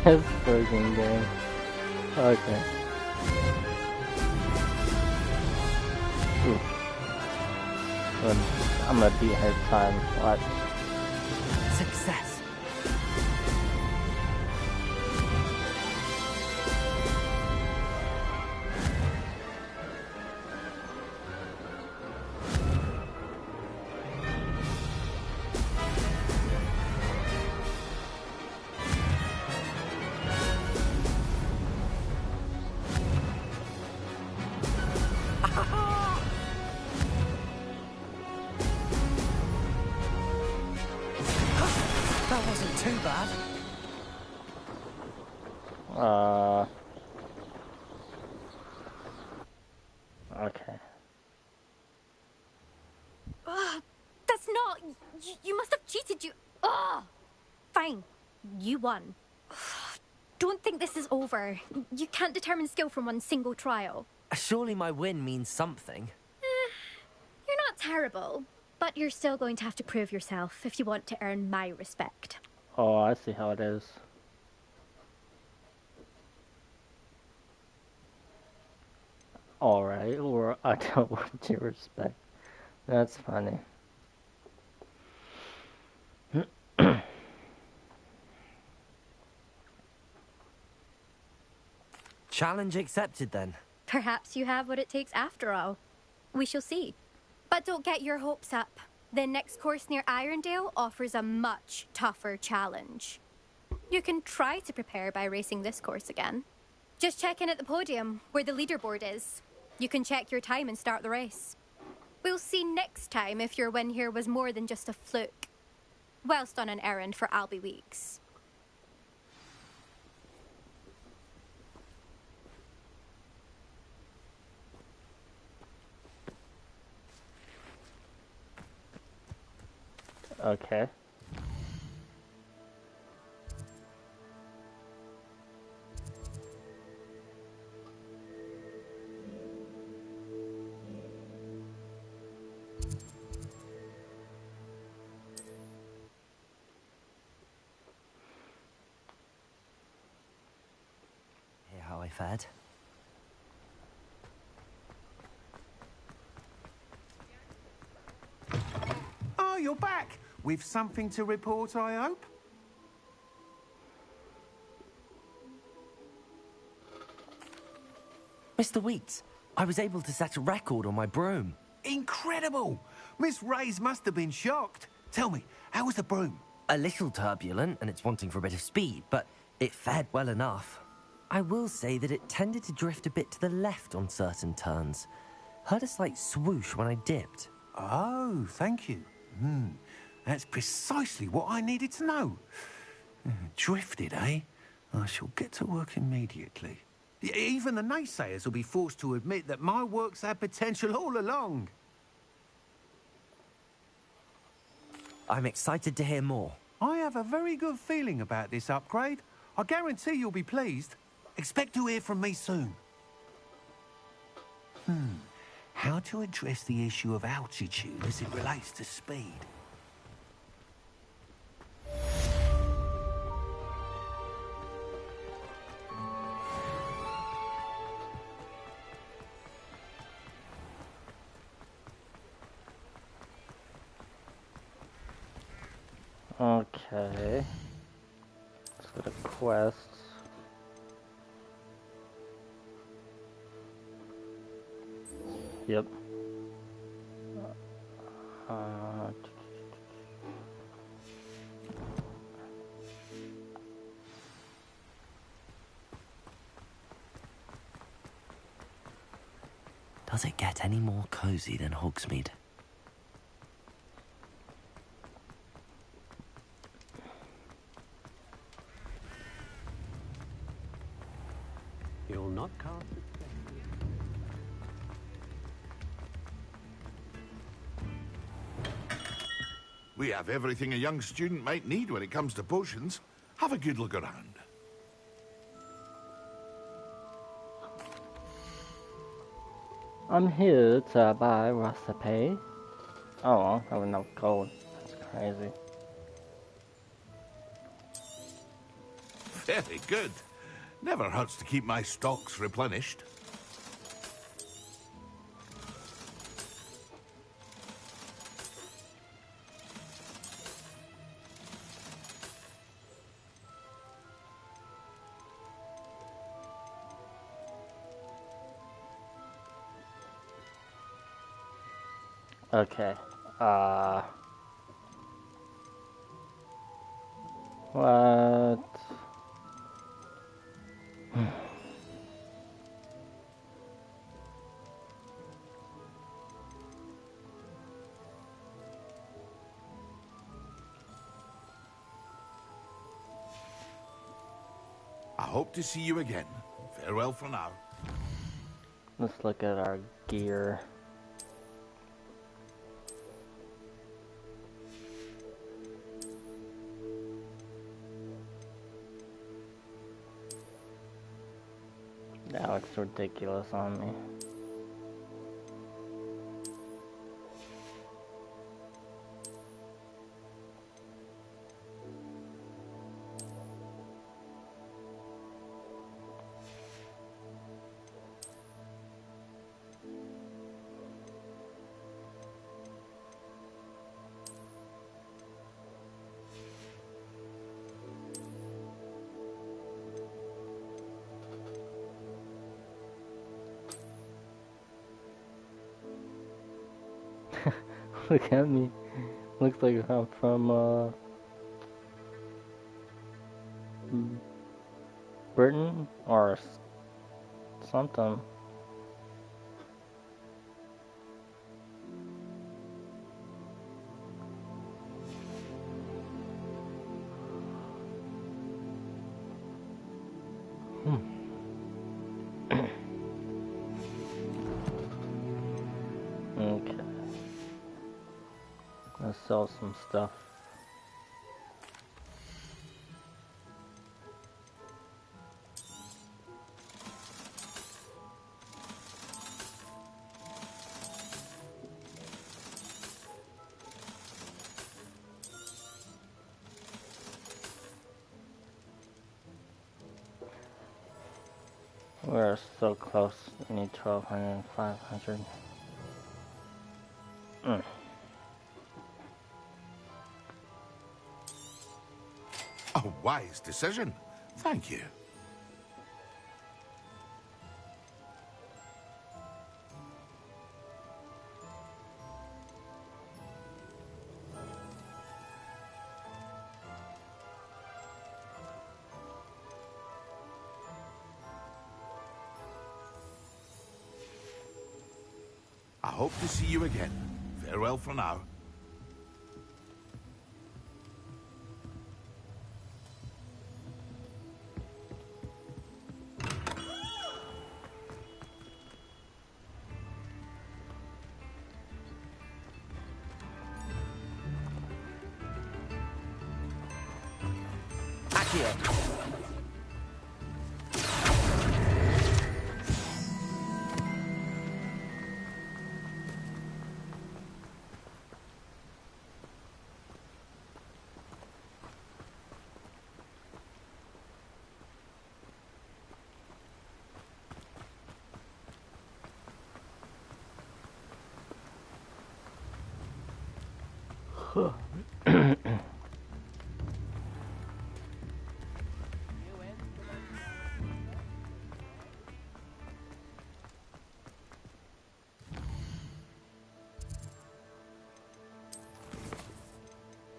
Speaker 1: This freaking game. Okay. Ooh. I'm gonna beat her time. Watch.
Speaker 2: Success. That wasn't too bad.
Speaker 1: Okay.
Speaker 13: That's not... You must have cheated, you... Ugh! Fine. You won. Don't think this is over. You can't determine skill from one single trial.
Speaker 2: Surely my win means something.
Speaker 13: You're not terrible, but you're still going to have to prove yourself if you want to earn my respect.
Speaker 1: Oh, I see how it is. Alright, or I don't want your respect. That's funny.
Speaker 2: Challenge accepted then.
Speaker 13: Perhaps you have what it takes after all. We shall see. But don't get your hopes up. The next course near Irondale offers a much tougher challenge. You can try to prepare by racing this course again. Just check in at the podium, where the leaderboard is. You can check your time and start the race. We'll see next time if your win here was more than just a fluke. Whilst on an errand for Albie Weeks.
Speaker 1: Okay.
Speaker 2: Hear how I fared?
Speaker 12: Oh, you're back! With something to report, I hope?
Speaker 2: Mr. Weeks, I was able to set a record on my broom.
Speaker 12: Incredible! Miss Reyes must have been shocked. Tell me, how was the broom?
Speaker 2: A little turbulent, and it's wanting for a bit of speed, but it fared well enough. I will say that it tended to drift a bit to the left on certain turns. Heard a slight swoosh when I dipped.
Speaker 12: Oh, thank you. That's precisely what I needed to know. Drifted, eh? I shall get to work immediately. Even the naysayers will be forced to admit that my work's had potential all along.
Speaker 2: I'm excited to hear more.
Speaker 12: I have a very good feeling about this upgrade. I guarantee you'll be pleased. Expect to hear from me soon. How to address the issue of altitude as it relates to speed?
Speaker 1: Okay. Let's go to quests. Yep.
Speaker 2: Does it get any more cozy than Hogsmeade?
Speaker 3: You'll not cast a
Speaker 9: We have everything a young student might need when it comes to potions. Have a good look around.
Speaker 1: I'm here to buy recipe. Oh, well, I have enough gold. That's crazy.
Speaker 9: Very good. Never hurts to keep my stocks replenished.
Speaker 1: Okay. What?
Speaker 9: I hope to see you again. Farewell for now.
Speaker 1: Let's look at our gear. That looks ridiculous on me. Look at me. Looks like I'm from Britain or something. Okay. Let's sell some stuff. We're so close. We need 1,200 and 500.
Speaker 9: A wise decision. Thank you. I hope to see you again. Farewell for now.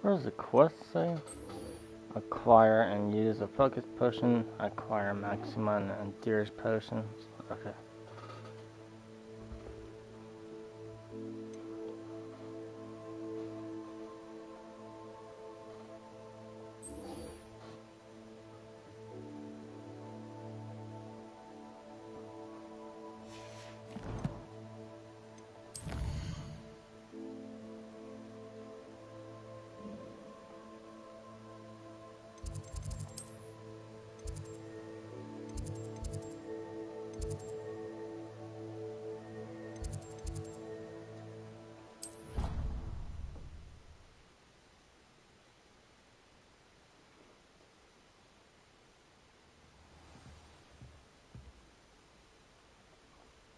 Speaker 1: What does the quest say? Acquire and use a focus potion. Acquire maximum and Dearest potions. Okay.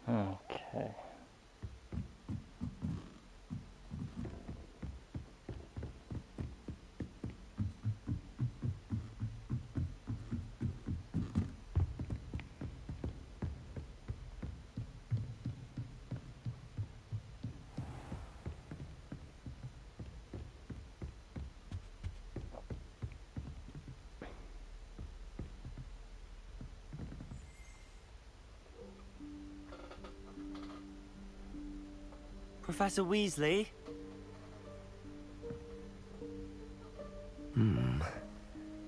Speaker 1: Okay.
Speaker 2: Professor Weasley?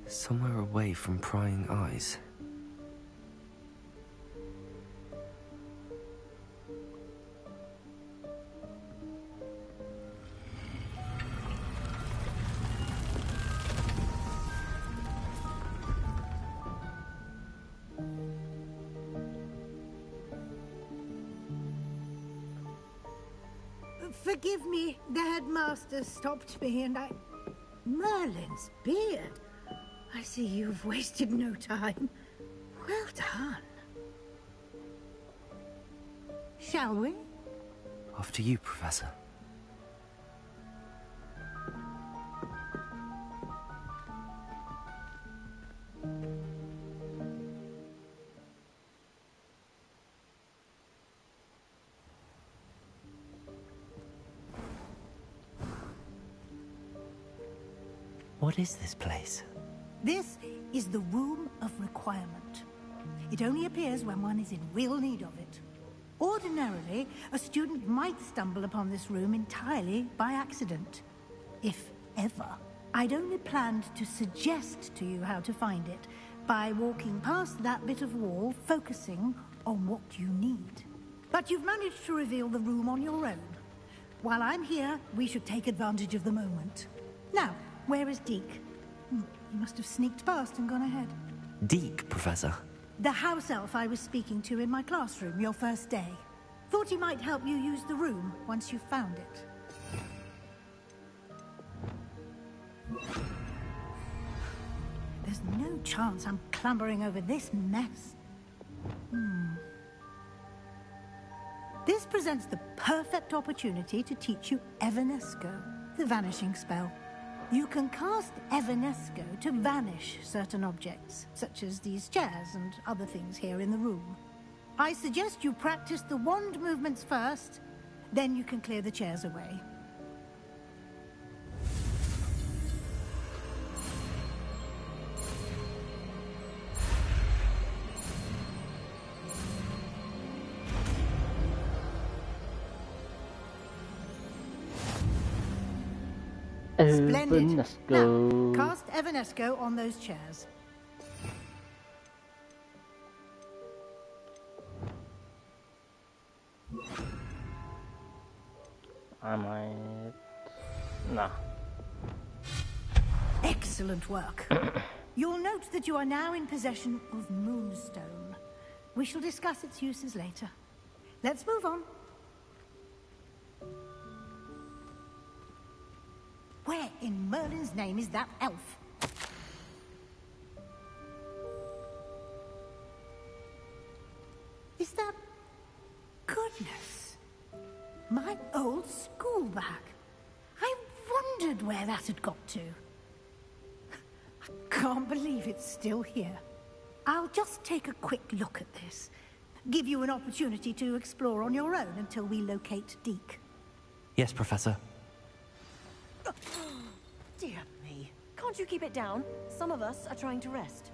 Speaker 2: Somewhere away from prying eyes.
Speaker 10: Forgive me, the headmaster stopped me and I... Merlin's beard. I see you've wasted no time. Well done. Shall we?
Speaker 2: Off to you, Professor. What is this place?
Speaker 10: This is the Room of Requirement. It only appears when one is in real need of it. Ordinarily, a student might stumble upon this room entirely by accident. If ever. I'd only planned to suggest to you how to find it by walking past that bit of wall, focusing on what you need. But you've managed to reveal the room on your own. While I'm here, we should take advantage of the moment. Now, where is Deke? He must have sneaked past and gone ahead.
Speaker 2: Deke, Professor.
Speaker 10: The house elf I was speaking to in my classroom your first day. Thought he might help you use the room once you found it. There's no chance I'm clambering over this mess. This presents the perfect opportunity to teach you Evanesco, the vanishing spell. You can cast Evanesco to vanish certain objects, such as these chairs and other things here in the room. I suggest you practice the wand movements first, then you can clear the chairs away. Splendid. Now, cast Evanesco on those chairs.
Speaker 1: I might... Nah.
Speaker 10: Excellent work. You'll note that you are now in possession of Moonstone. We shall discuss its uses later. Let's move on. Where in Merlin's name is that elf? Is that... Goodness. My old school bag. I wondered where that had got to. I can't believe it's still here. I'll just take a quick look at this. Give you an opportunity to explore on your own until we locate Deke.
Speaker 2: Yes, Professor.
Speaker 14: Dear me. Can't you keep it down? Some of us are trying to rest.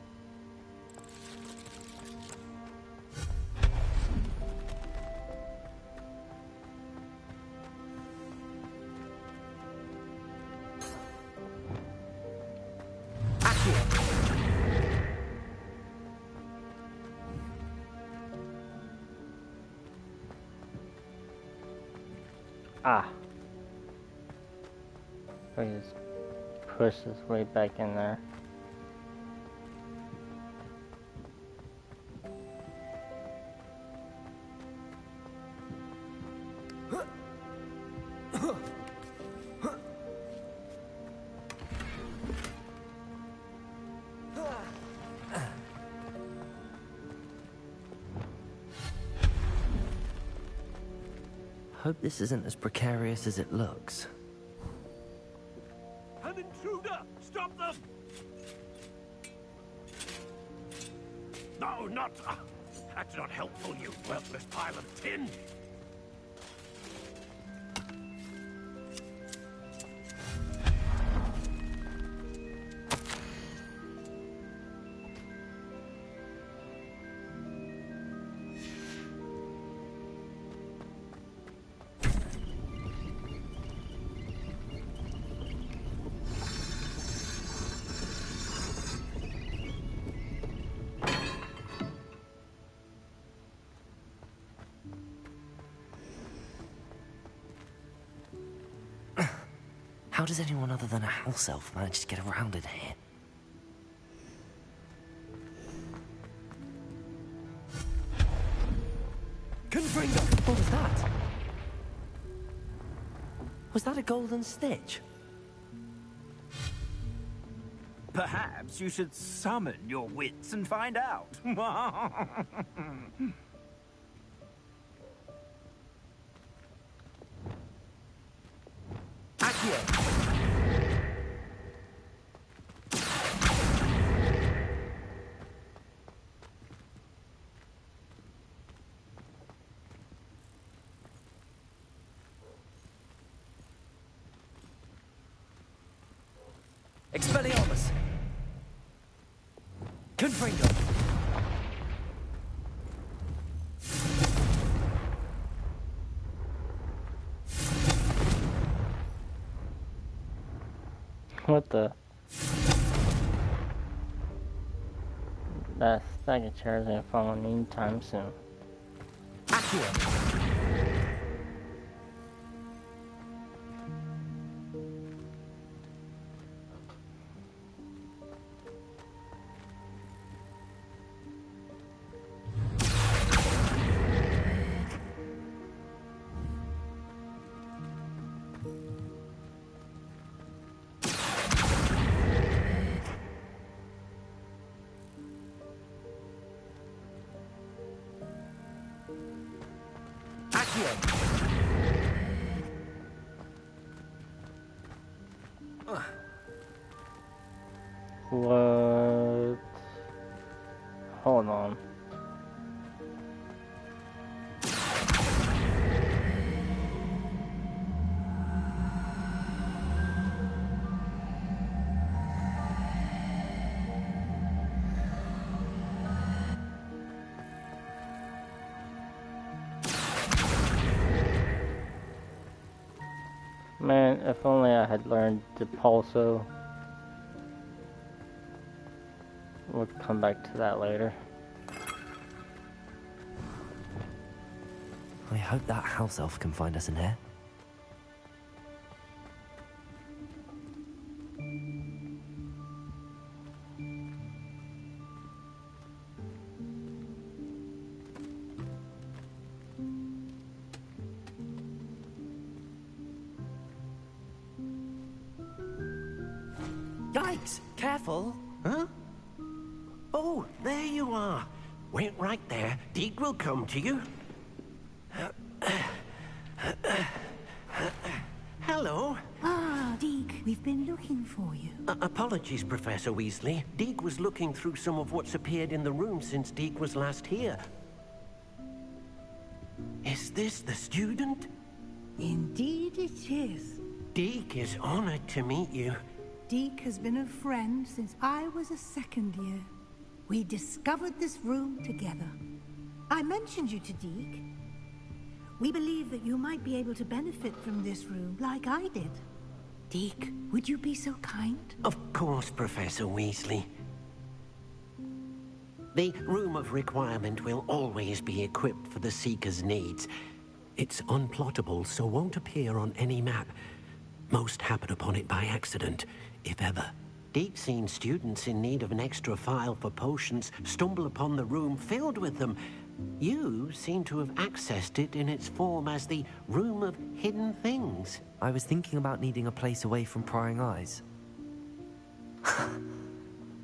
Speaker 1: Ah. We just push this way back in there.
Speaker 2: Hope this isn't as precarious as it looks.
Speaker 15: An intruder! Stop them! No, not... that's not helpful, you worthless pile of tin!
Speaker 2: How does anyone other than a house elf manage to get around in here?
Speaker 15: Confringo!
Speaker 2: What was that? Was that a golden stitch?
Speaker 15: Perhaps you should summon your wits and find out. Accio!
Speaker 2: Expelliarmus! Confringo!
Speaker 1: What the? That stack of chairs ain't falling anytime soon.
Speaker 2: Accio!
Speaker 1: What? Hold on. Man, if only I had learned the pulso. We'll come back to that later.
Speaker 2: I hope that house elf can find us in here.
Speaker 3: Yikes! Careful! Huh? Oh, there you are. Wait right there. Deke will come to you. Hello.
Speaker 10: Ah, Deke, we've been looking for you.
Speaker 3: Apologies, Professor Weasley. Deke was looking through some of what's appeared in the room since Deke was last here. Is this the student?
Speaker 10: Indeed it is.
Speaker 3: Deke is honored to meet you.
Speaker 10: Deke has been a friend since I was a second year. We discovered this room together. I mentioned you to Deke. We believe that you might be able to benefit from this room like I did. Deke, would you be so kind?
Speaker 3: Of course, Professor Weasley. The Room of Requirement will always be equipped for the Seeker's needs. It's unplottable, so won't appear on any map. Most happen upon it by accident, if ever. Deke's seen students in need of an extra file for potions stumble upon the room filled with them. You seem to have accessed it in its form as the Room of Hidden Things.
Speaker 2: I was thinking about needing a place away from prying eyes.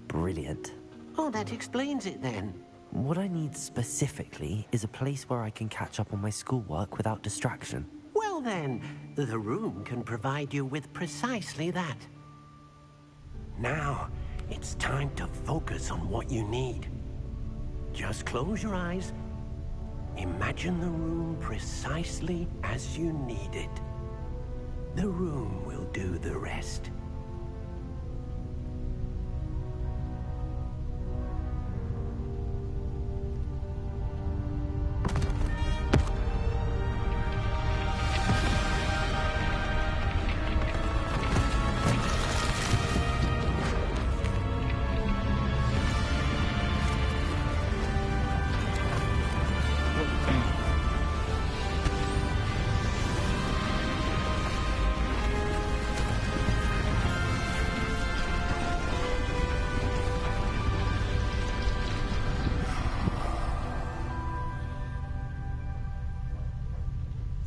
Speaker 2: Brilliant.
Speaker 3: Oh, that explains it then.
Speaker 2: What I need specifically is a place where I can catch up on my schoolwork without distraction.
Speaker 3: Well then, the room can provide you with precisely that. Now, it's time to focus on what you need. Just close your eyes. Imagine the room precisely as you need it. The room will do the rest.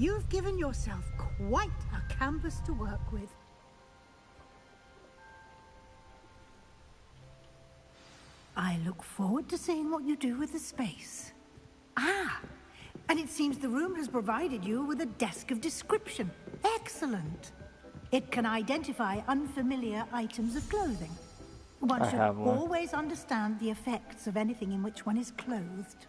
Speaker 10: You've given yourself quite a canvas to work with. I look forward to seeing what you do with the space. Ah, and it seems the room has provided you with a desk of description. Excellent. It can identify unfamiliar items of clothing. One should always understand the effects of anything in which one is clothed.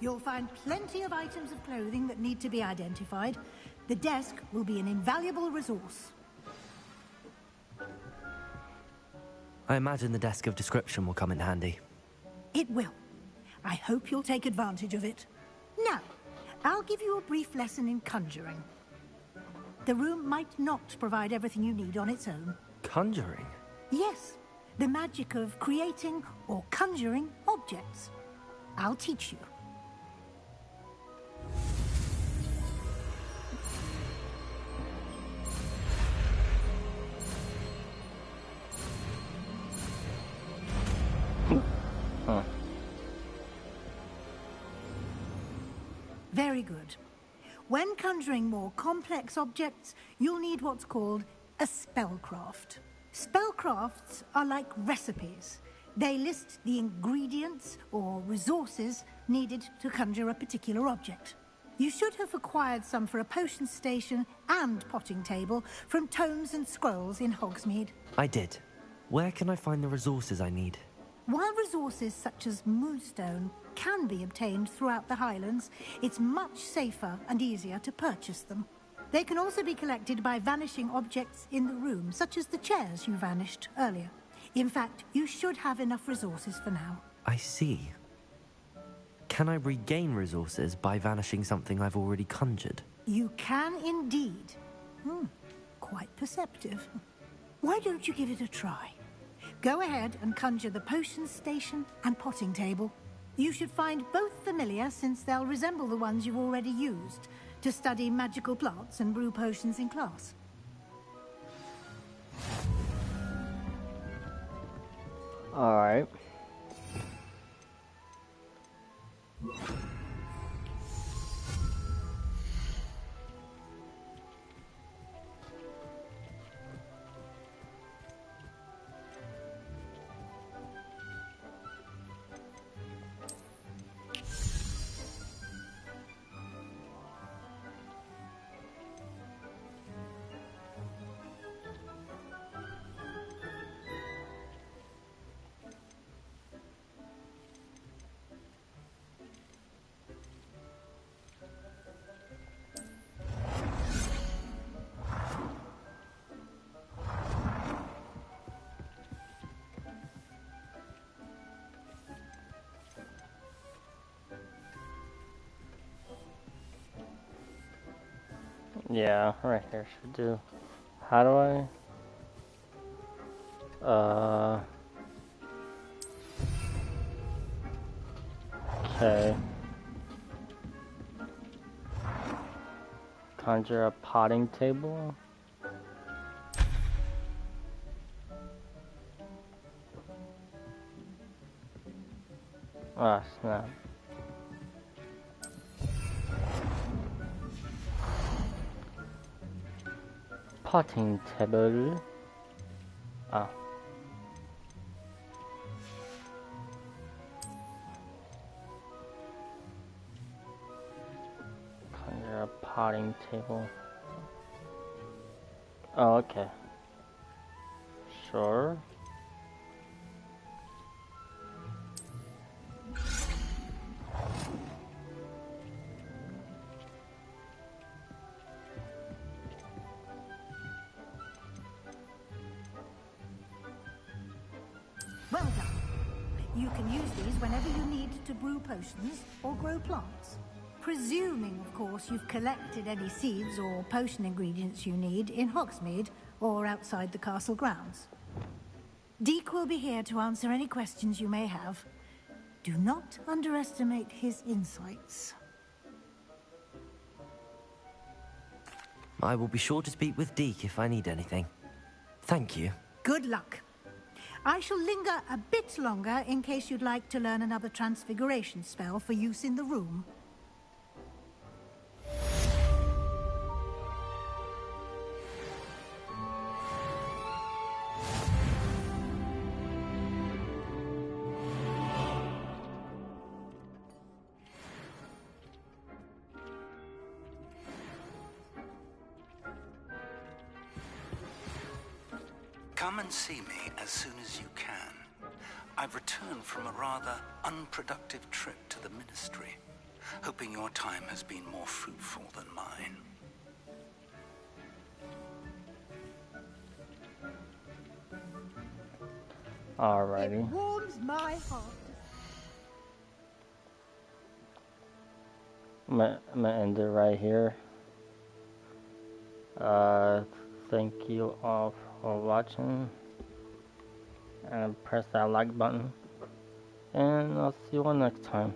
Speaker 10: You'll find plenty of items of clothing that need to be identified. The desk will be an invaluable resource.
Speaker 2: I imagine the desk of description will come in handy.
Speaker 10: It will. I hope you'll take advantage of it. Now, I'll give you a brief lesson in conjuring. The room might not provide everything you need on its own.
Speaker 2: Conjuring?
Speaker 10: Yes, the magic of creating or conjuring objects. I'll teach you. Very good. When conjuring more complex objects, you'll need what's called a spellcraft. Spellcrafts are like recipes. They list the ingredients or resources needed to conjure a particular object. You should have acquired some for a potion station and potting table from tomes and scrolls in Hogsmeade.
Speaker 2: I did. Where can I find the resources I need?
Speaker 10: While resources such as moonstone can be obtained throughout the Highlands, it's much safer and easier to purchase them. They can also be collected by vanishing objects in the room, such as the chairs you vanished earlier. In fact, you should have enough resources for now.
Speaker 2: I see. Can I regain resources by vanishing something I've already conjured?
Speaker 10: You can indeed. Quite perceptive. Why don't you give it a try? Go ahead and conjure the potion station and potting table. You should find both familiar, since they'll resemble the ones you've already used to study magical plants and brew potions in class.
Speaker 1: All right. Yeah, right here should do. How do I? Okay. Conjure a potting table. Ah, snap. Potting table. Ah. Conjure a potting table. Oh, okay. Sure.
Speaker 10: Well done. You can use these whenever you need to brew potions or grow plants. Presuming, of course, you've collected any seeds or potion ingredients you need in Hogsmeade or outside the castle grounds. Deke will be here to answer any questions you may have. Do not underestimate his insights.
Speaker 2: I will be sure to speak with Deke if I need anything. Thank you.
Speaker 10: Good luck. I shall linger a bit longer in case you'd like to learn another transfiguration spell for use in the room.
Speaker 16: Come and see me as soon as you can. I've returned from a rather unproductive trip to the Ministry, hoping your time has been more fruitful than mine.
Speaker 1: Alrighty.
Speaker 10: It warms my heart.
Speaker 1: I'm gonna end it right here. Thank you all for watching. And press that like button. And I'll see you all next time.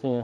Speaker 1: See ya.